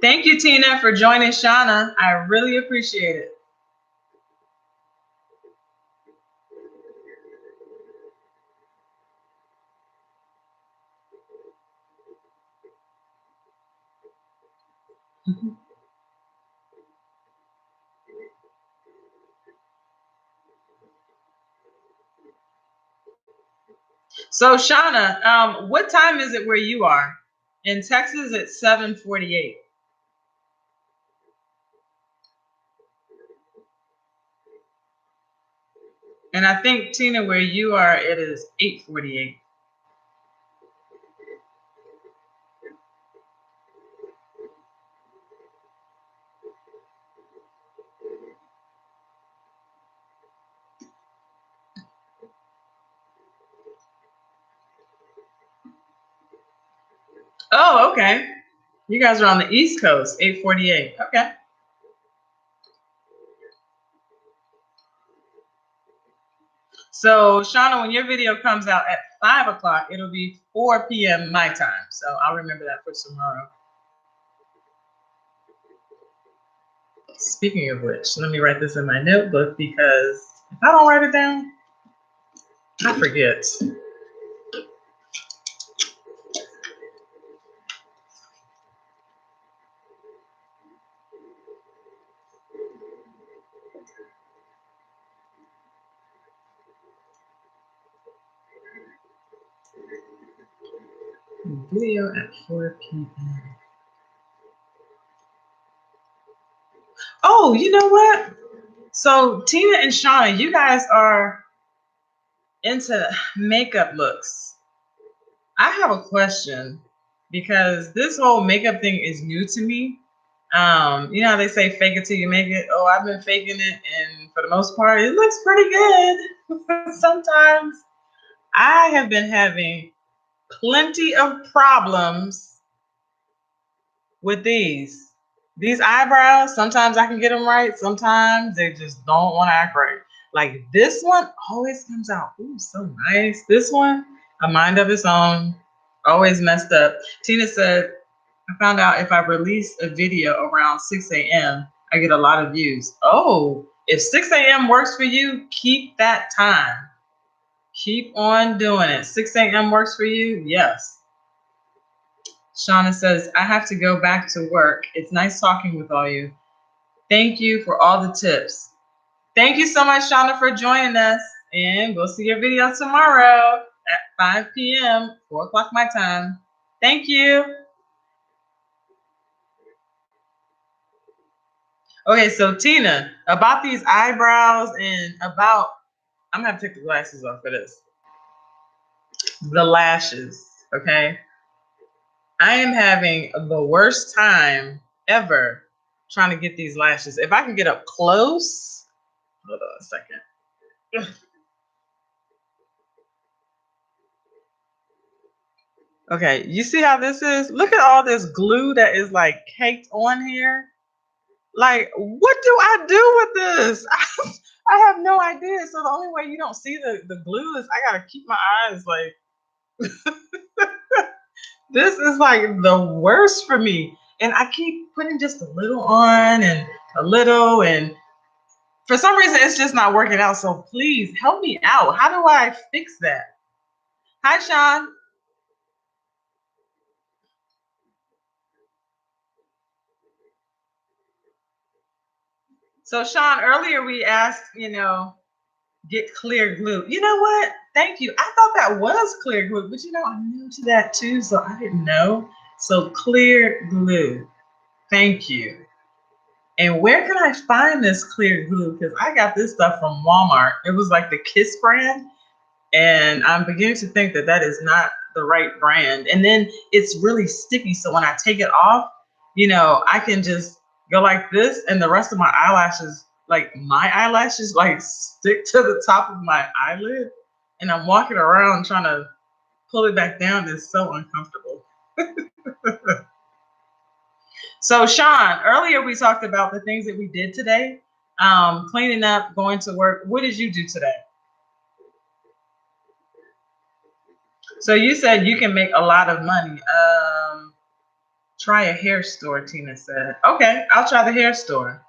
Thank you, Tina, for joining Shauna. I really appreciate it. So, Shauna, what time is it where you are? In Texas, it's 7:48. And I think, Tina, where you are, it is 8:48. Oh, okay. You guys are on the East Coast, 8:48. Okay. So, Shauna, when your video comes out at 5 o'clock, it'll be 4 p.m. my time. So I'll remember that for tomorrow. Speaking of which, let me write this in my notebook because if I don't write it down, I forget. Video at 4 p.m. Oh, you know what? So Tina and Shauna, you guys are into makeup looks. I have a question because this whole makeup thing is new to me. You know how they say fake it till you make it? Oh, I've been faking it, and for the most part, it looks pretty good. Sometimes I have been having plenty of problems with these eyebrows. Sometimes I can get them right. Sometimes they just don't want to act right. Like this one always comes out, ooh, so nice. This one, a mind of its own, always messed up. Tina said, I found out if I release a video around 6 a.m., I get a lot of views. Oh, if 6 a.m. works for you, keep that time. Keep on doing it. 6 a.m. works for you? Yes. Shauna says, I have to go back to work. It's nice talking with all you. Thank you for all the tips. Thank you so much, Shauna, for joining us. And we'll see your video tomorrow at 5 p.m., 4 o'clock my time. Thank you. Okay, so Tina, about these eyebrows and about, I'm going to take the glasses off for this. The lashes, okay? I am having the worst time ever trying to get these lashes. If I can get up close, hold on a second. Okay, you see how this is? Look at all this glue that is like caked on here. Like, what do I do with this? I have no idea. So the only way you don't see the glue is I gotta keep my eyes like this is like the worst for me. And I keep putting just a little on and a little, and for some reason it's just not working out. So please help me out. How do I fix that? Hi, Sean. So Sean, earlier we asked, get clear glue. You know what? Thank you. I thought that was clear glue, but I'm new to that too, so I didn't know. So clear glue. Thank you. And where can I find this clear glue? Because I got this stuff from Walmart. It was like the Kiss brand. And I'm beginning to think that that is not the right brand. And then it's really sticky. So when I take it off, I can just go like this and the rest of my eyelashes, like stick to the top of my eyelid. And I'm walking around trying to pull it back down. It's so uncomfortable. So Sean, earlier we talked about the things that we did today. Cleaning up, going to work. What did you do today? So you said you can make a lot of money. Try a hair store, Tina said. Okay, I'll try the hair store.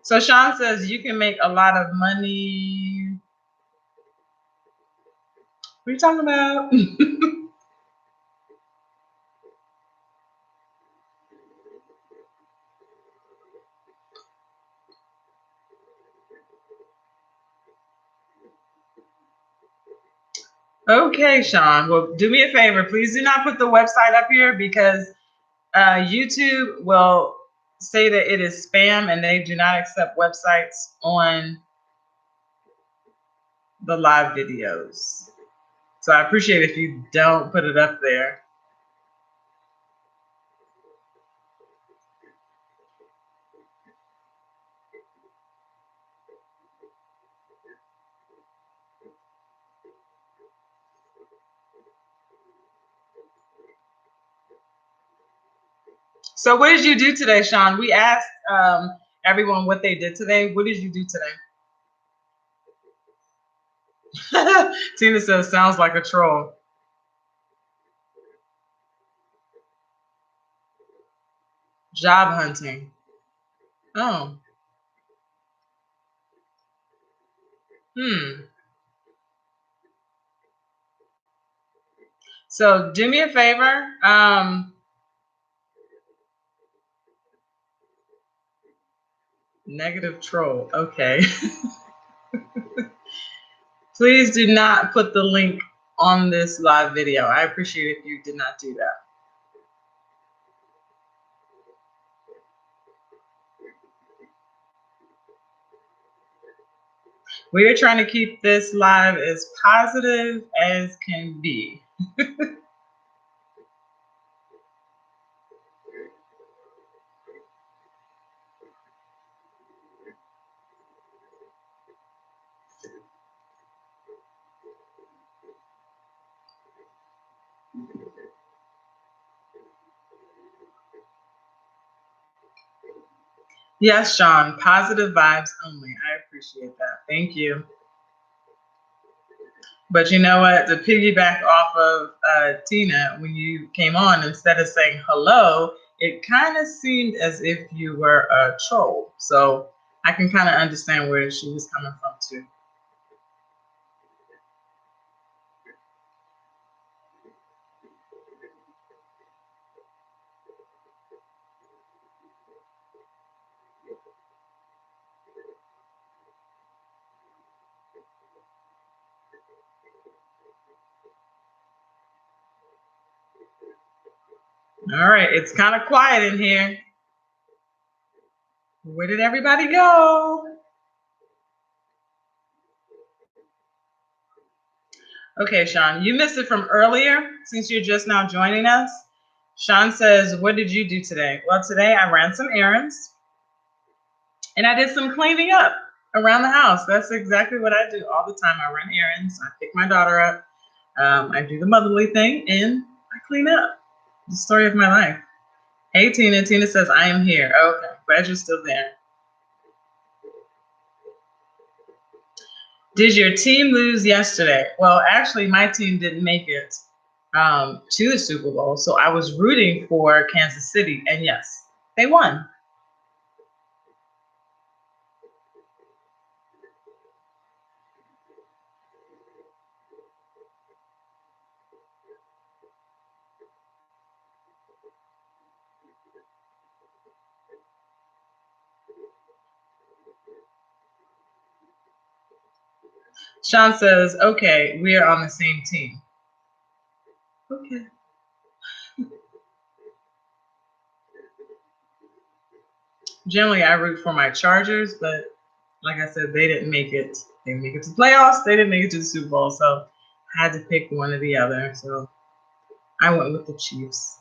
So Sean says you can make a lot of money. What are you talking about? Okay, Sean. Well, do me a favor. Please do not put the website up here because YouTube will say that it is spam and they do not accept websites on the live videos. So I appreciate if you don't put it up there. So what did you do today, Sean? We asked everyone what they did today. What did you do today? Tina says, sounds like a troll. Job hunting. Oh. Hmm. So do me a favor. Negative troll. Okay. Please do not put the link on this live video. I appreciate if you did not do that. We are trying to keep this live as positive as can be. Yes, Sean, positive vibes only. I appreciate that. Thank you. But you know what? To piggyback off of Tina, when you came on, instead of saying hello, it kind of seemed as if you were a troll. So I can kind of understand where she was coming from too. All right, it's kind of quiet in here. Where did everybody go? Okay, Sean, you missed it from earlier since you're just now joining us. Sean says, what did you do today? Well, today I ran some errands and I did some cleaning up around the house. That's exactly what I do all the time. I run errands, I pick my daughter up, I do the motherly thing, and I clean up. The story of my life. Hey, Tina. Tina says, I am here. Okay, glad you're still there. Did your team lose yesterday? Well, actually, my team didn't make it to the Super Bowl, so I was rooting for Kansas City, and yes, they won. Sean says, okay, we are on the same team. Okay. Generally, I root for my Chargers, but like I said, they didn't make it. They didn't make it to the playoffs. They didn't make it to the Super Bowl, so I had to pick one or the other. So I went with the Chiefs.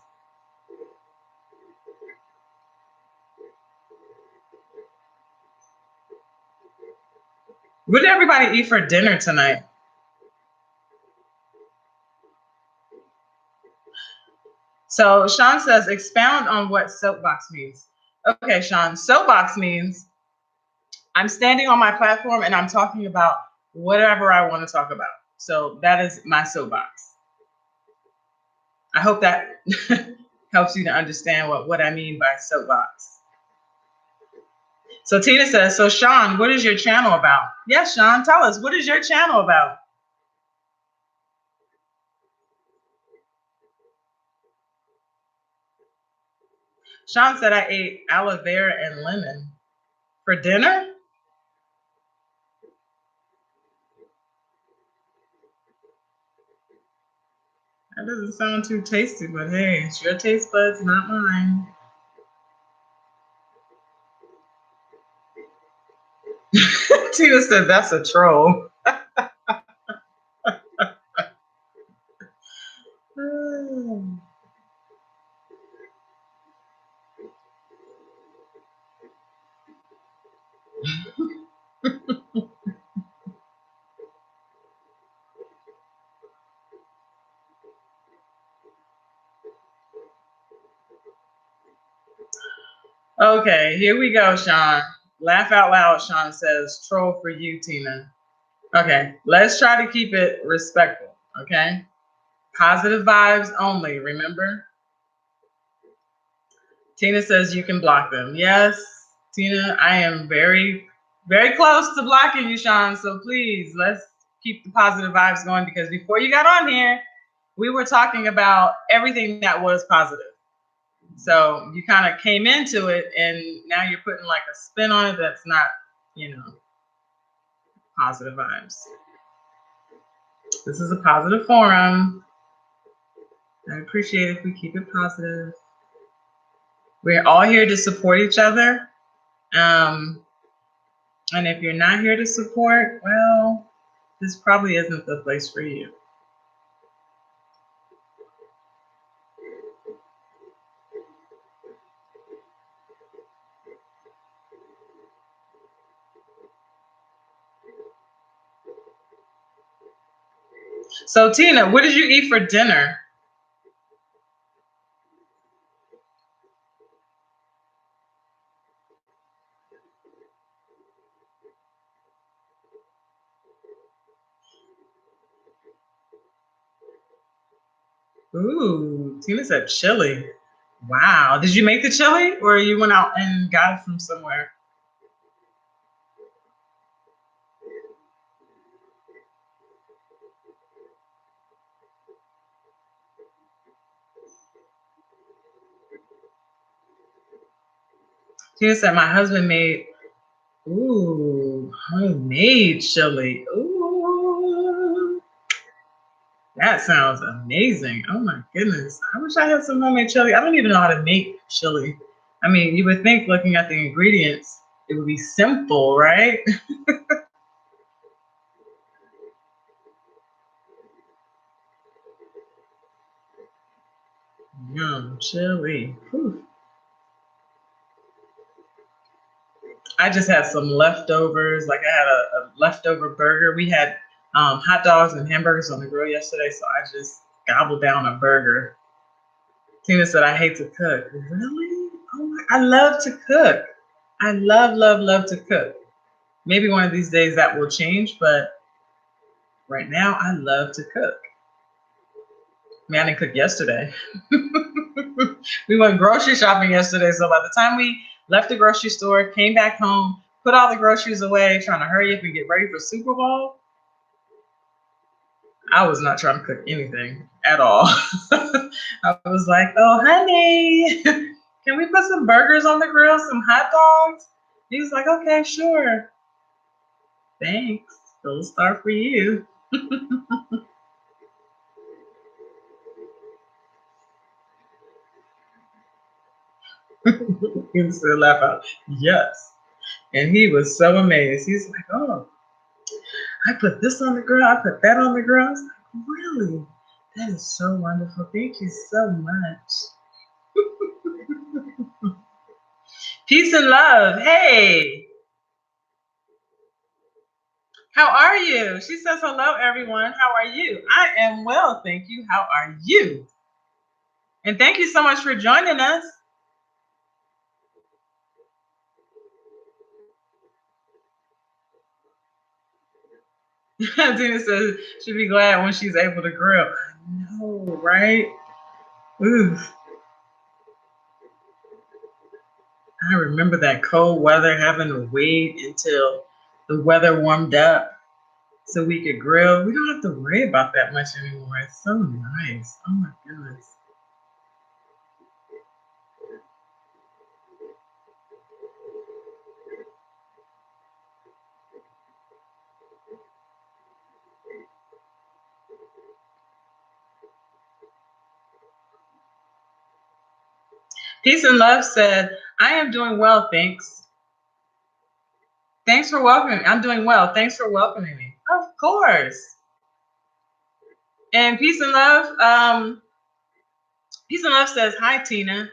What did everybody eat for dinner tonight? So Sean says, expound on what soapbox means. Okay, Sean, soapbox means I'm standing on my platform and I'm talking about whatever I want to talk about. So that is my soapbox. I hope that helps you to understand what I mean by soapbox. So Tina says, so Sean, what is your channel about? Yes, Sean, tell us, what is your channel about? Sean said I ate aloe vera and lemon for dinner. That doesn't sound too tasty, but hey, it's your taste buds, not mine. Tina said that's a troll. Okay, here we go, Sean. Laugh out loud, Sean says, troll for you, Tina. Okay, let's try to keep it respectful, okay? Positive vibes only, remember? Tina says you can block them. Yes, Tina, I am very, very close to blocking you, Sean. So please, let's keep the positive vibes going because before you got on here, we were talking about everything that was positive. So you kind of came into it and now you're putting like a spin on it that's not, positive vibes. This is a positive forum. I appreciate if we keep it positive. We're all here to support each other. And if you're not here to support, well, this probably isn't the place for you. So Tina, what did you eat for dinner? Ooh, Tina said chili. Wow. Did you make the chili or you went out and got it from somewhere? Tina said my husband made, ooh, homemade chili. Ooh, that sounds amazing. Oh my goodness. I wish I had some homemade chili. I don't even know how to make chili. I mean, you would think looking at the ingredients, it would be simple, right? Yum, chili. Whew. I just had some leftovers. Like I had a leftover burger. We had hot dogs and hamburgers on the grill yesterday, so I just gobbled down a burger. Tina said, I hate to cook. Really? Oh my, I love to cook. I love, love, love to cook. Maybe one of these days that will change, but right now I love to cook. Man, I didn't cook yesterday. We went grocery shopping yesterday, so by the time we left the grocery store, came back home, put all the groceries away, trying to hurry up and get ready for Super Bowl, I was not trying to cook anything at all. I was like, oh, honey, can we put some burgers on the grill, some hot dogs? He was like, okay, sure. Thanks. Gold star for you. He was still laugh out. Yes. And he was so amazed. He's like, oh, I put this on the grill, I put that on the grill. I was like, really? That is so wonderful. Thank you so much. Peace and love. Hey, how are you? She says, hello, everyone. How are you? I am well, thank you. How are you? And thank you so much for joining us. Tina says she'll be glad when she's able to grill. I know, right? Ooh, I remember that cold weather, having to wait until the weather warmed up so we could grill. We don't have to worry about that much anymore. It's so nice. Oh my goodness. Peace and Love said, I am doing well, thanks. Thanks for welcoming. I'm doing well. Thanks for welcoming me. Of course. And Peace and Love says, hi, Tina.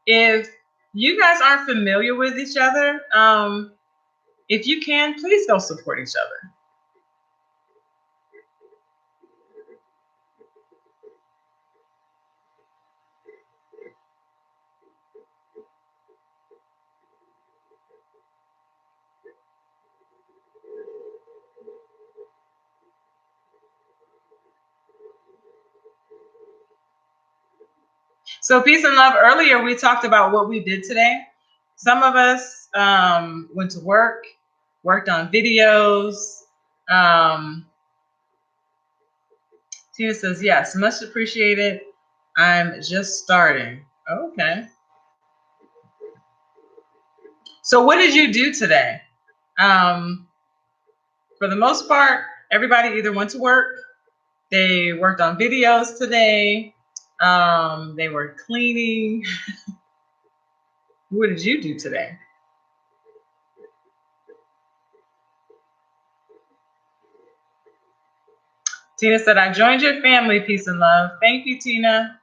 If you guys aren't familiar with each other, if you can, please go support each other. So, Peace and Love, earlier we talked about what we did today. Some of us went to work, worked on videos. Um, Tina says, yes, much appreciated. I'm just starting. Okay. So, what did you do today? Um, for the most part, everybody either went to work, they worked on videos today, they were cleaning. What did you do today? Tina said, I joined your family, peace and love. Thank you, Tina.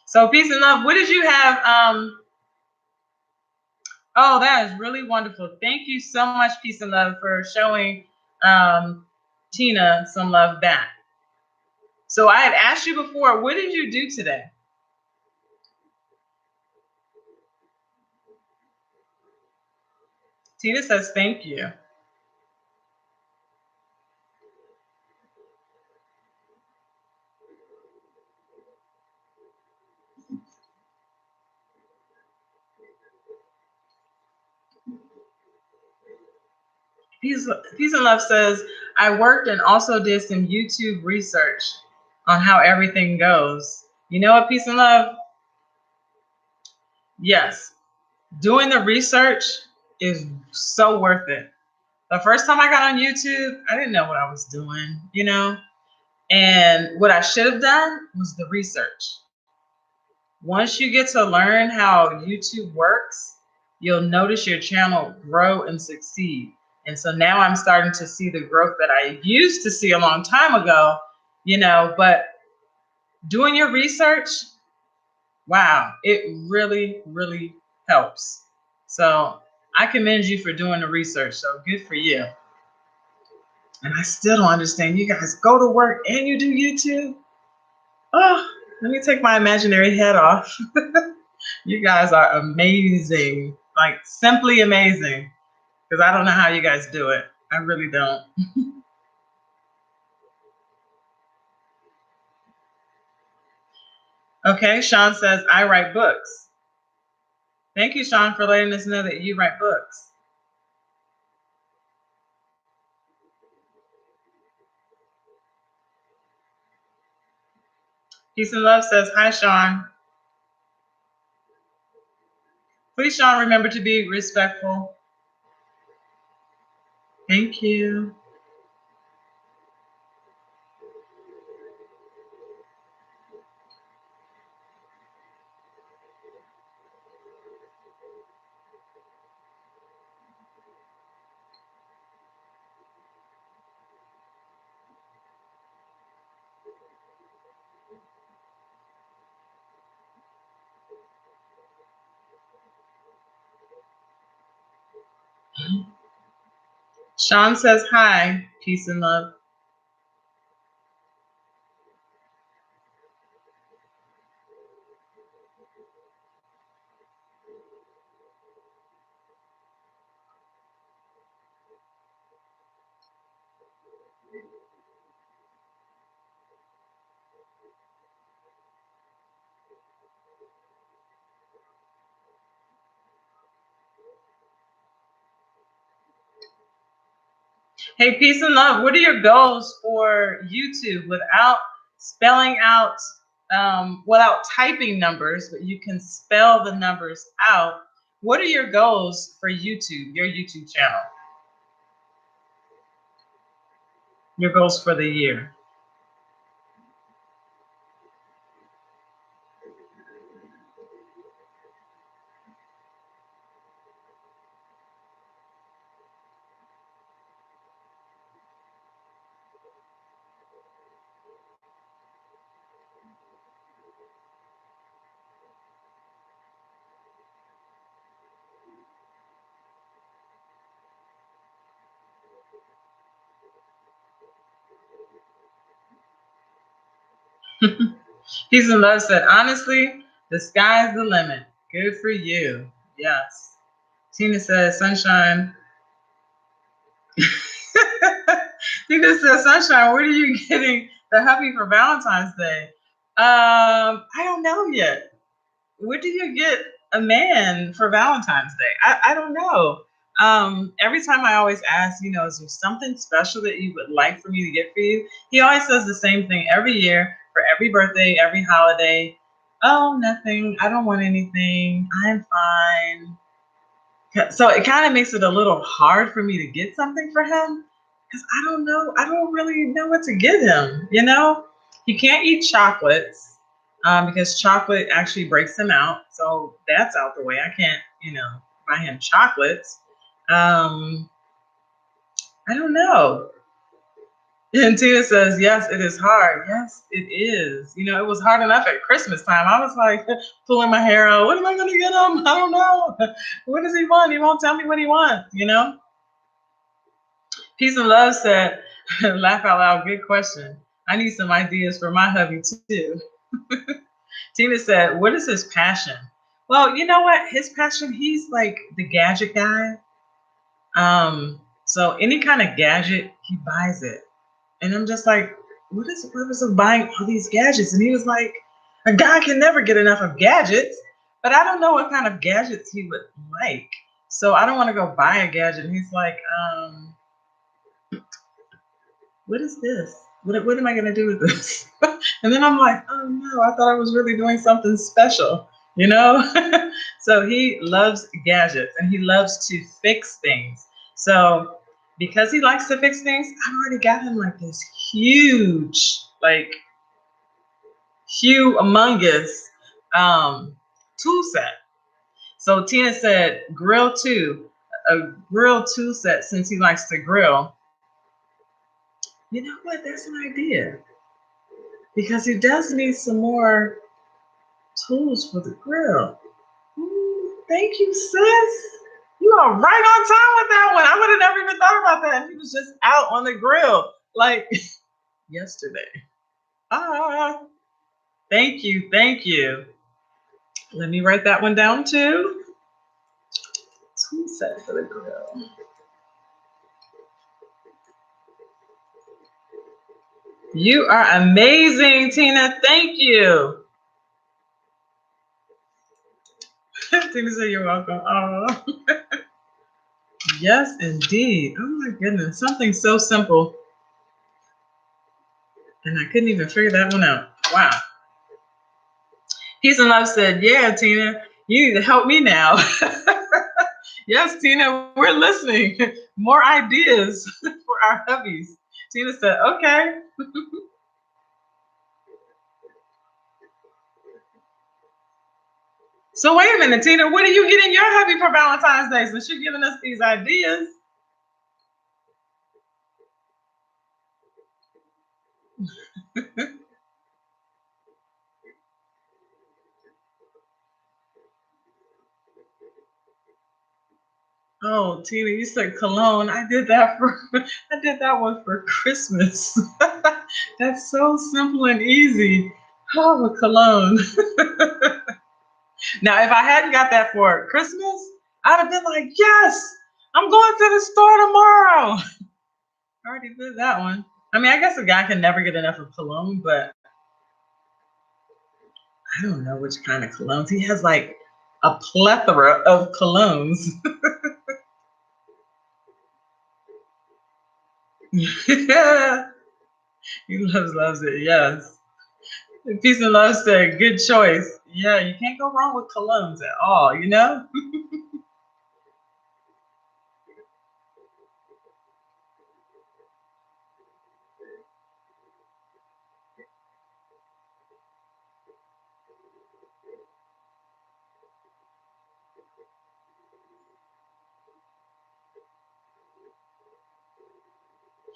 So, peace and love, what did you have? Oh, that is really wonderful. Thank you so much, peace and love, for showing Tina some love back. So I had asked you before, what did you do today? Tina says, thank you. Peace and Love says, I worked and also did some YouTube research on how everything goes. You know what, Peace and Love? Yes, doing the research is so worth it. The first time I got on YouTube, I didn't know what I was doing, you know? And what I should have done was the research. Once you get to learn how YouTube works, you'll notice your channel grow and succeed. And so now I'm starting to see the growth that I used to see a long time ago, you know, but doing your research, wow, it really, really helps. So I commend you for doing the research. So good for you. And I still don't understand. You guys go to work and you do YouTube? Oh, let me take my imaginary head off. You guys are amazing, like simply amazing. Because I don't know how you guys do it. I really don't. Okay, Sean says, I write books. Thank you, Sean, for letting us know that you write books. Peace and Love says, hi, Sean. Please, Sean, remember to be respectful. Thank you. Sean says, hi, peace and love. Hey, peace and love. What are your goals for YouTube without spelling out, without typing numbers, but you can spell the numbers out? What are your goals for YouTube, your YouTube channel? Your goals for the year? Peace and love said, honestly, the sky's the limit. Good for you. Yes. Tina says, sunshine. Tina says, sunshine, where are you getting the hubby for Valentine's Day? I don't know yet. Where do you get a man for Valentine's Day? I don't know. Every time I always ask, you know, is there something special that you would like for me to get for you? He always says the same thing every year for every birthday, every holiday. Oh, nothing. I don't want anything. I'm fine. So it kind of makes it a little hard for me to get something for him because I don't know. I don't really know what to get him. You know, he can't eat chocolates because chocolate actually breaks him out. So that's out the way. I can't, you know, buy him chocolates. Um, I don't know. And Tina says, yes, it is hard. Yes, it is. You know, it was hard enough at Christmas time. I was like pulling my hair out. What am I going to get him? I don't know. What does he want? He won't tell me what he wants, you know? Peace and Love said, laugh out loud, good question. I need some ideas for my hubby too. Tina said, "What is his passion?" Well, you know what? His passion, he's like the gadget guy. So any kind of gadget, he buys it. And I'm just like, what is the purpose of buying all these gadgets? And he was like, a guy can never get enough of gadgets, but I don't know what kind of gadgets he would like. So I don't want to go buy a gadget. And he's like, what is this? What am I going to do with this? And then I'm like, oh no, I thought I was really doing something special, you know? So he loves gadgets and he loves to fix things. So because he likes to fix things, I've already got him like this huge, like humongous tool set. So Tina said, grill two, a grill tool set since he likes to grill. You know what? That's an idea because he does need some more tools for the grill. Thank you, sis. You are right on time with that one. I would have never even thought about that. He was just out on the grill like yesterday. Ah, thank you. Thank you. Let me write that one down too. Tool set for the grill. You are amazing, Tina. Thank you. Tina said you're welcome. Oh, yes, indeed. Oh my goodness. Something so simple. And I couldn't even figure that one out. Wow. Peace and Love said, yeah, Tina, you need to help me now. Yes, Tina, we're listening. More ideas for our hubbies. Tina said, okay. So wait a minute, Tina, what are you getting your hubby for Valentine's Day since you're giving us these ideas? Oh, Tina, you said cologne. I did that one for Christmas. That's so simple and easy. Oh, cologne. Now, if I hadn't got that for Christmas, I'd have been like, yes, I'm going to the store tomorrow. I already did that one. I mean, I guess a guy can never get enough of cologne, but I don't know which kind of colognes. He has like a plethora of colognes. Yeah, he loves it. Yes. Peace and love said, good choice. Yeah, you can't go wrong with colognes at all, you know?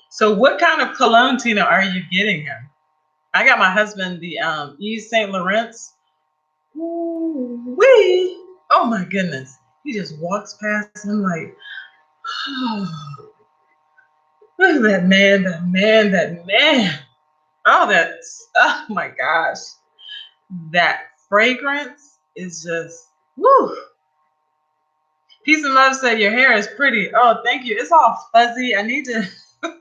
So, what kind of cologne, Tina, are you getting him? I got my husband the Yves Saint Laurent's. Wee! Oh my goodness. He just walks past and I'm like, oh, look at that man, that man, that man. Oh, that's, oh my gosh. That fragrance is just, woo. Peace and love said your hair is pretty. Oh, thank you. It's all fuzzy. I need to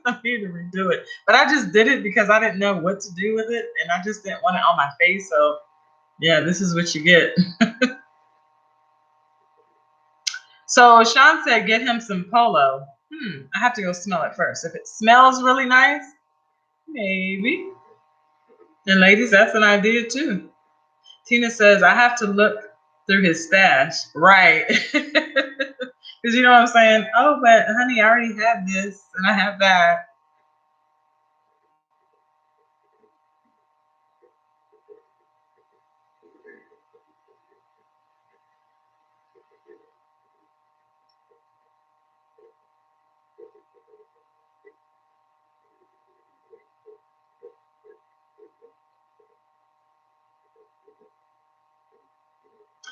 I need to redo it. But I just did it because I didn't know what to do with it and I just didn't want it on my face. So yeah, this is what you get. So Sean said get him some polo. I have to go smell it first. If it smells really nice, maybe. And ladies, that's an idea too. Tina says I have to look through his stash. Right. Because you know what I'm saying? Oh, but honey, I already have this and I have that.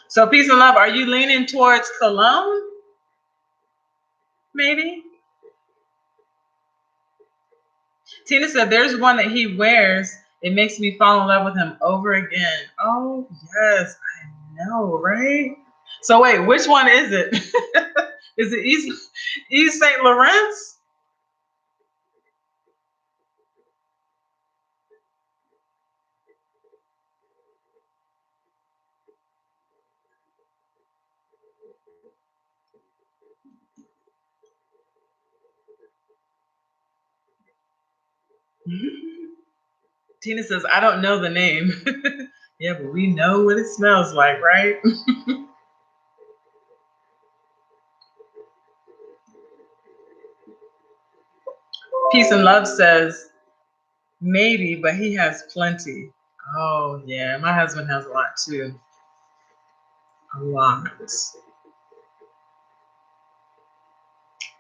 So peace and love, are you leaning towards cologne? Maybe? Tina said, there's one that he wears. It makes me fall in love with him over again. Oh, yes, I know, right? So wait, which one is it? Is it East St. Lawrence? Tina says, I don't know the name. Yeah, but we know what it smells like, right? Peace and Love says, maybe, but he has plenty. Oh, yeah, my husband has a lot too. A lot.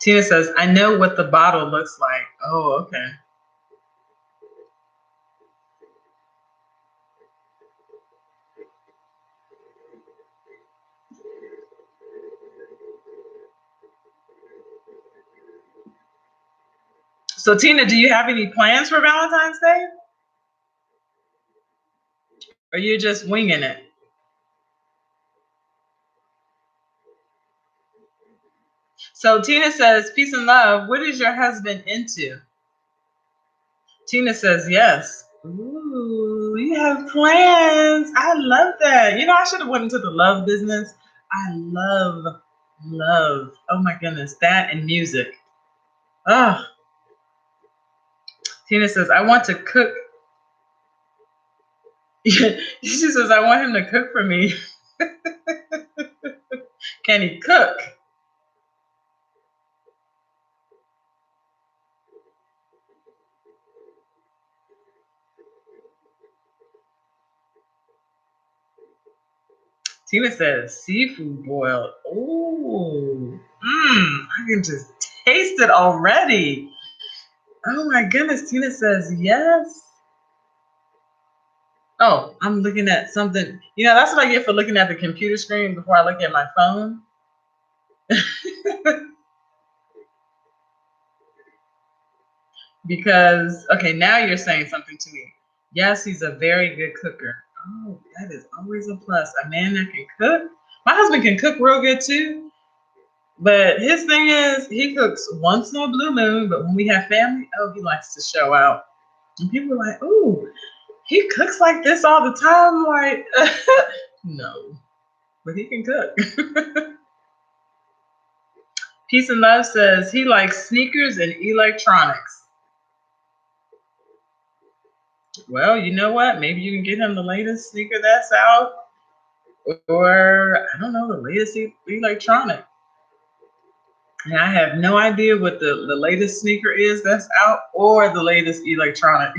Tina says, I know what the bottle looks like. Oh, okay. So, Tina, do you have any plans for Valentine's Day? Or you're just winging it? So, Tina says, peace and love. What is your husband into? Tina says, yes. Ooh, you have plans. I love that. You know, I should have went into the love business. I love. Oh my goodness, that and music. Oh, Tina says, I want to cook. She says, I want him to cook for me. Can he cook? Tina says, seafood boiled. Ooh, I can just taste it already. Oh my goodness, Tina says, yes. Oh, I'm looking at something. You know, that's what I get for looking at the computer screen before I look at my phone. Because, okay, now you're saying something to me. Yes, he's a very good cooker. Oh, that is always a plus. A man that can cook. My husband can cook real good too. But his thing is, he cooks once in a blue moon. But when we have family, oh, he likes to show out. And people are like, oh, he cooks like this all the time. I'm like, no, but he can cook. Peace and Love says he likes sneakers and electronics. Well, you know what? Maybe you can get him the latest sneaker that's out, or I don't know, the latest electronic. And I have no idea what the latest sneaker is that's out or the latest electronic.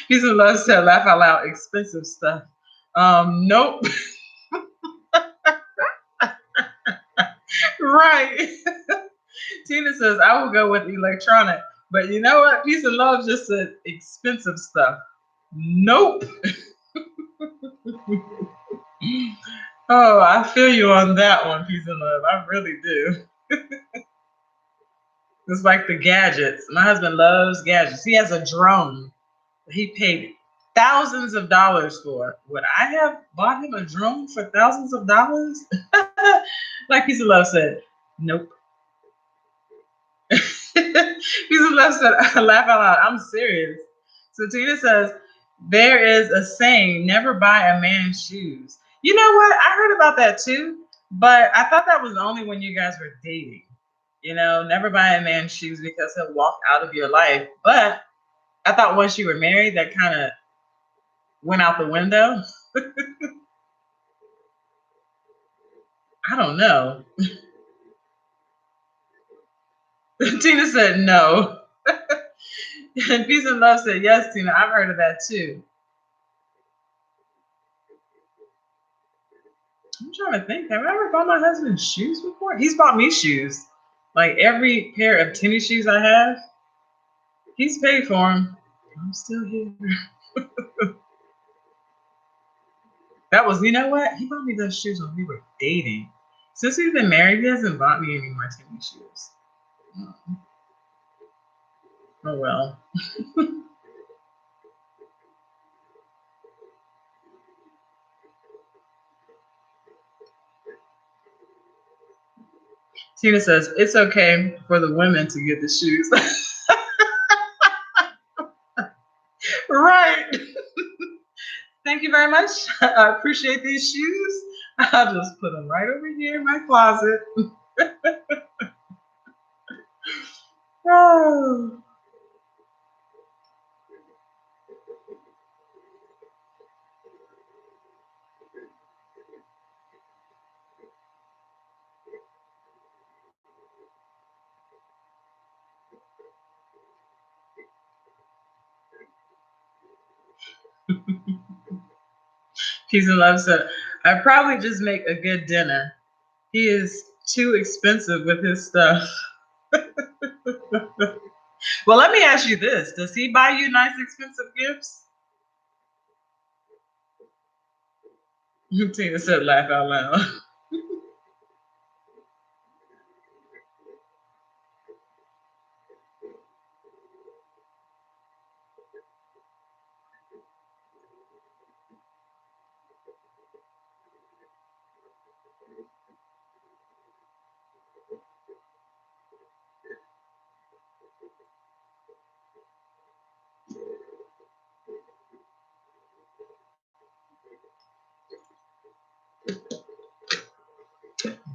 Peace and Love said, laugh out loud, expensive stuff. Nope. Right. Tina says, I will go with electronic. But you know what? Peace and Love just said expensive stuff. Nope. Oh, I feel you on that one, Peace and Love. I really do. It's like the gadgets. My husband loves gadgets. He has a drone that he paid thousands of dollars for. Would I have bought him a drone for thousands of dollars? Like Peace and Love said, nope. Peace and Love said, laugh out loud. I'm serious. So Tina says, there is a saying, never buy a man's shoes. You know what? I heard about that too, but I thought that was only when you guys were dating. You know, never buy a man's shoes because he'll walk out of your life. But I thought once you were married, that kind of went out the window. I don't know. Tina said no. And Peace and Love said, yes, Tina, I've heard of that too. I'm trying to think. Have I ever bought my husband shoes before? He's bought me shoes. Like every pair of tennis shoes I have, he's paid for them. I'm still here. That was, you know what? He bought me those shoes when we were dating. Since we've been married, he hasn't bought me any more tennis shoes. Oh well. Tina says it's okay for the women to get the shoes. Right. Thank you very much. I appreciate these shoes. I'll just put them right over here in my closet. Oh. Peace and love said, I probably just make a good dinner. He is too expensive with his stuff. Well, let me ask you this. Does he buy you nice, expensive gifts? Tina said, laugh out loud.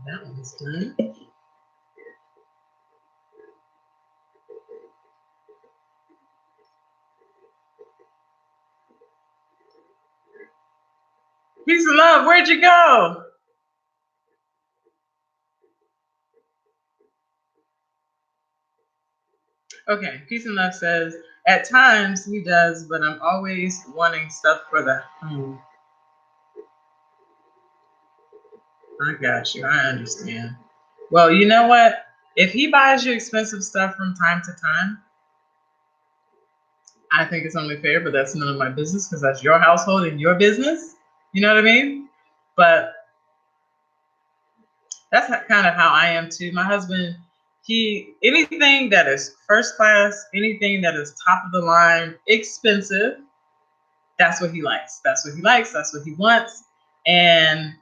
That one's done. Peace and love, where'd you go? Okay, Peace and Love says, at times he does, but I'm always wanting stuff for the home. I got you. I understand. Well, you know what? If he buys you expensive stuff from time to time, I think it's only fair, but that's none of my business because that's your household and your business. You know what I mean? But that's kind of how I am too. My husband, anything that is first class, anything that is top of the line, expensive, that's what he likes. That's what he likes. That's what he wants. And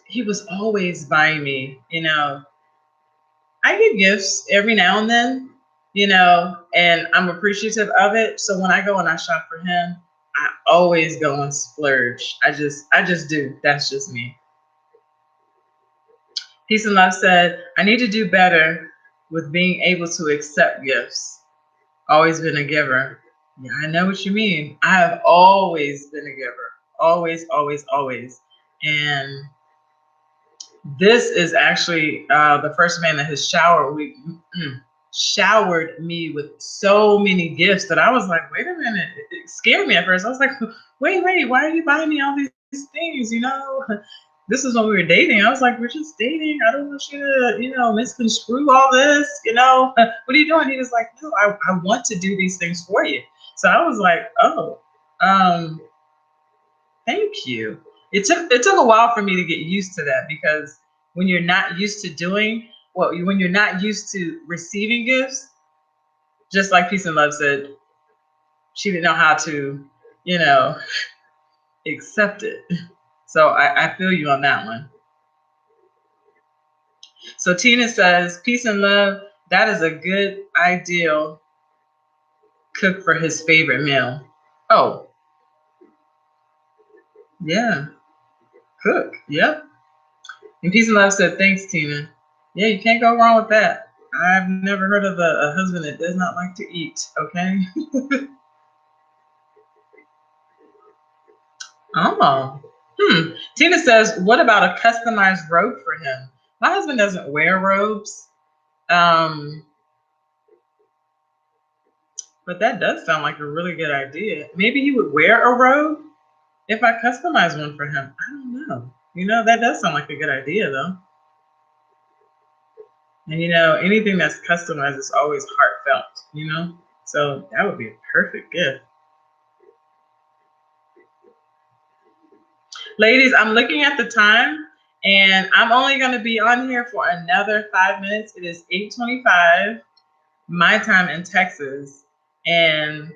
he was always buying me, I get gifts every now and then, and I'm appreciative of it. So when I go and I shop for him, I always go and splurge. I just do. That's just me. Peace and Love said, I need to do better with being able to accept gifts. Always been a giver. Yeah, I know what you mean. I have always been a giver. Always, always, always. And this is actually the first man that has showered me with so many gifts that I was like, wait a minute. It scared me at first. I was like, wait, why are you buying me all these things? This is when we were dating. I was like, we're just dating. I don't want you to, misconstrue all this. What are you doing? He was like, no, I want to do these things for you. So I was like, oh, um, thank you. It took a while for me to get used to that because when you're not used to when you're not used to receiving gifts, just like Peace and Love said, she didn't know how to, you know, accept it. So I feel you on that one. So Tina says, Peace and Love, that is a good ideal cook for his favorite meal. Oh, yeah, cook. Yep. And Peace and Love said, thanks, Tina. Yeah, you can't go wrong with that. I've never heard of a husband that does not like to eat, okay? Oh. Tina says, what about a customized robe for him? My husband doesn't wear robes. Um, but that does sound like a really good idea. Maybe he would wear a robe if I customize one for him. I don't know. That does sound like a good idea though. And anything that's customized is always heartfelt. So that would be a perfect gift. Ladies, I'm looking at the time and I'm only going to be on here for another 5 minutes. It is 8:25 my time in Texas. And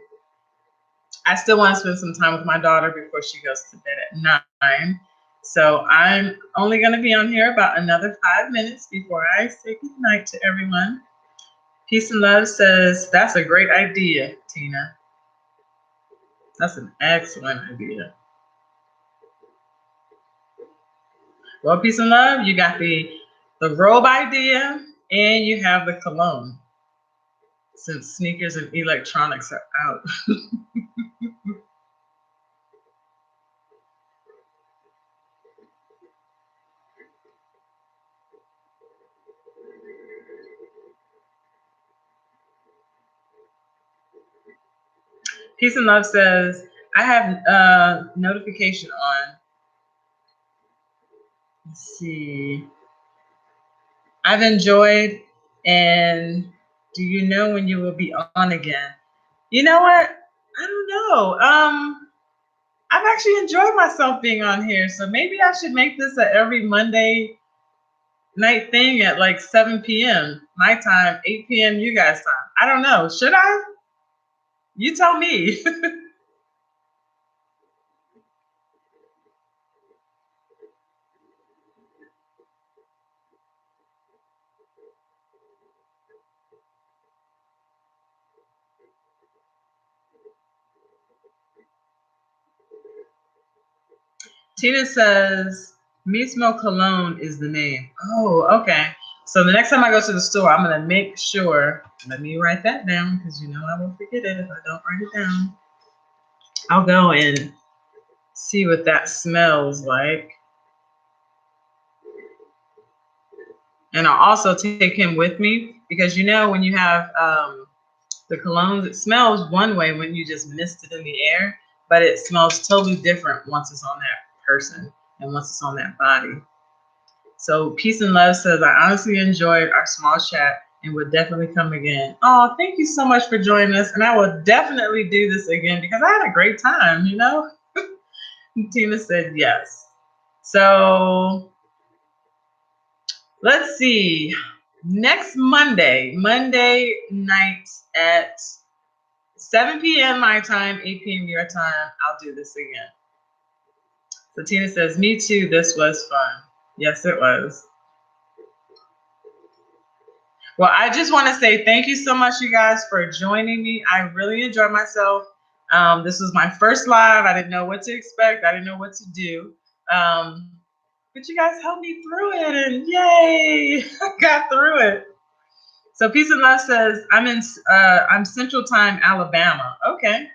I still want to spend some time with my daughter before she goes to bed at 9. So I'm only going to be on here about another 5 minutes before I say goodnight to everyone. Peace and Love says, that's a great idea, Tina. That's an excellent idea. Well, Peace and Love, you got the robe idea and you have the cologne, since sneakers and electronics are out. Peace and Love says, I have notification on. Let's see. I've enjoyed, and do you know when you will be on again? You know what? I don't know. I've actually enjoyed myself being on here, so maybe I should make this a every Monday night thing at like 7 p.m. my time, 8 p.m. you guys' time. I don't know. Should I? You tell me. Tina says, Mismo Cologne is the name. Oh, okay. So the next time I go to the store, I'm going to make sure, let me write that down because you know I will forget it if I don't write it down. I'll go and see what that smells like. And I'll also take him with me because you know when you have the colognes, it smells one way when you just mist it in the air, but it smells totally different once it's on that person and once it's on that body. So Peace and Love says, I honestly enjoyed our small chat and would definitely come again. Oh, thank you so much for joining us. And I will definitely do this again because I had a great time, you know? Tina said yes. So let's see. Next Monday night at 7 p.m. my time, 8 p.m. your time, I'll do this again. So Tina says, me too, this was fun. Yes, it was. Well, I just want to say thank you so much, you guys, for joining me. I really enjoyed myself. This was my first live. I didn't know what to expect. I didn't know what to do. But you guys helped me through it, and yay, I got through it. So Peace and Love says, I'm Central Time, Alabama. Okay.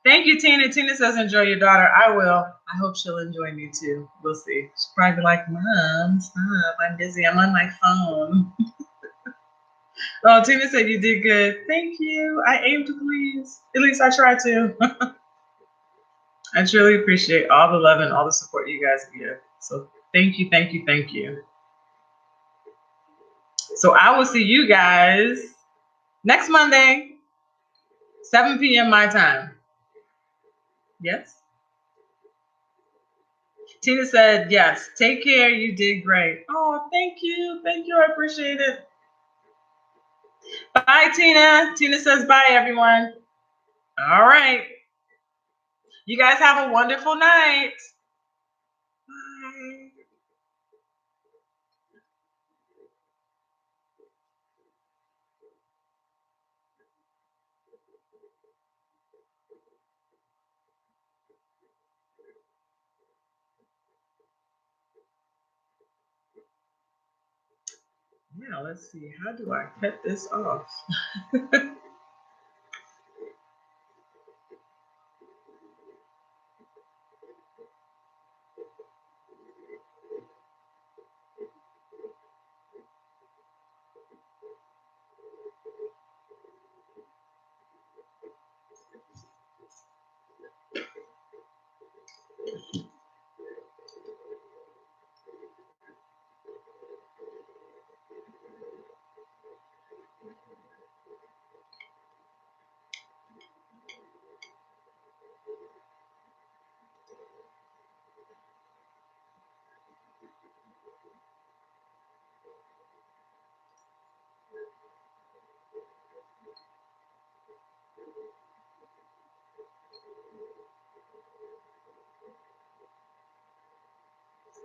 Thank you, Tina. Tina says, enjoy your daughter. I will. I hope she'll enjoy me too. We'll see. She'll probably be like, Mom, stop. I'm busy. I'm on my phone. Oh, Tina said you did good. Thank you. I aim to please. At least I try to. I truly appreciate all the love and all the support you guys give. So thank you, thank you, thank you. So I will see you guys next Monday, 7 p.m. my time. Yes? Tina said, yes. Take care. You did great. Oh, thank you. Thank you. I appreciate it. Bye, Tina. Tina says bye, everyone. All right. You guys have a wonderful night. Bye. Now, let's see. How do I cut this off?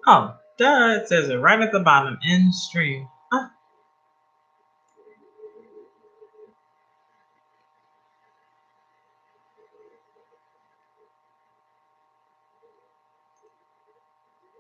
Oh, duh, it says it right at the bottom, in stream.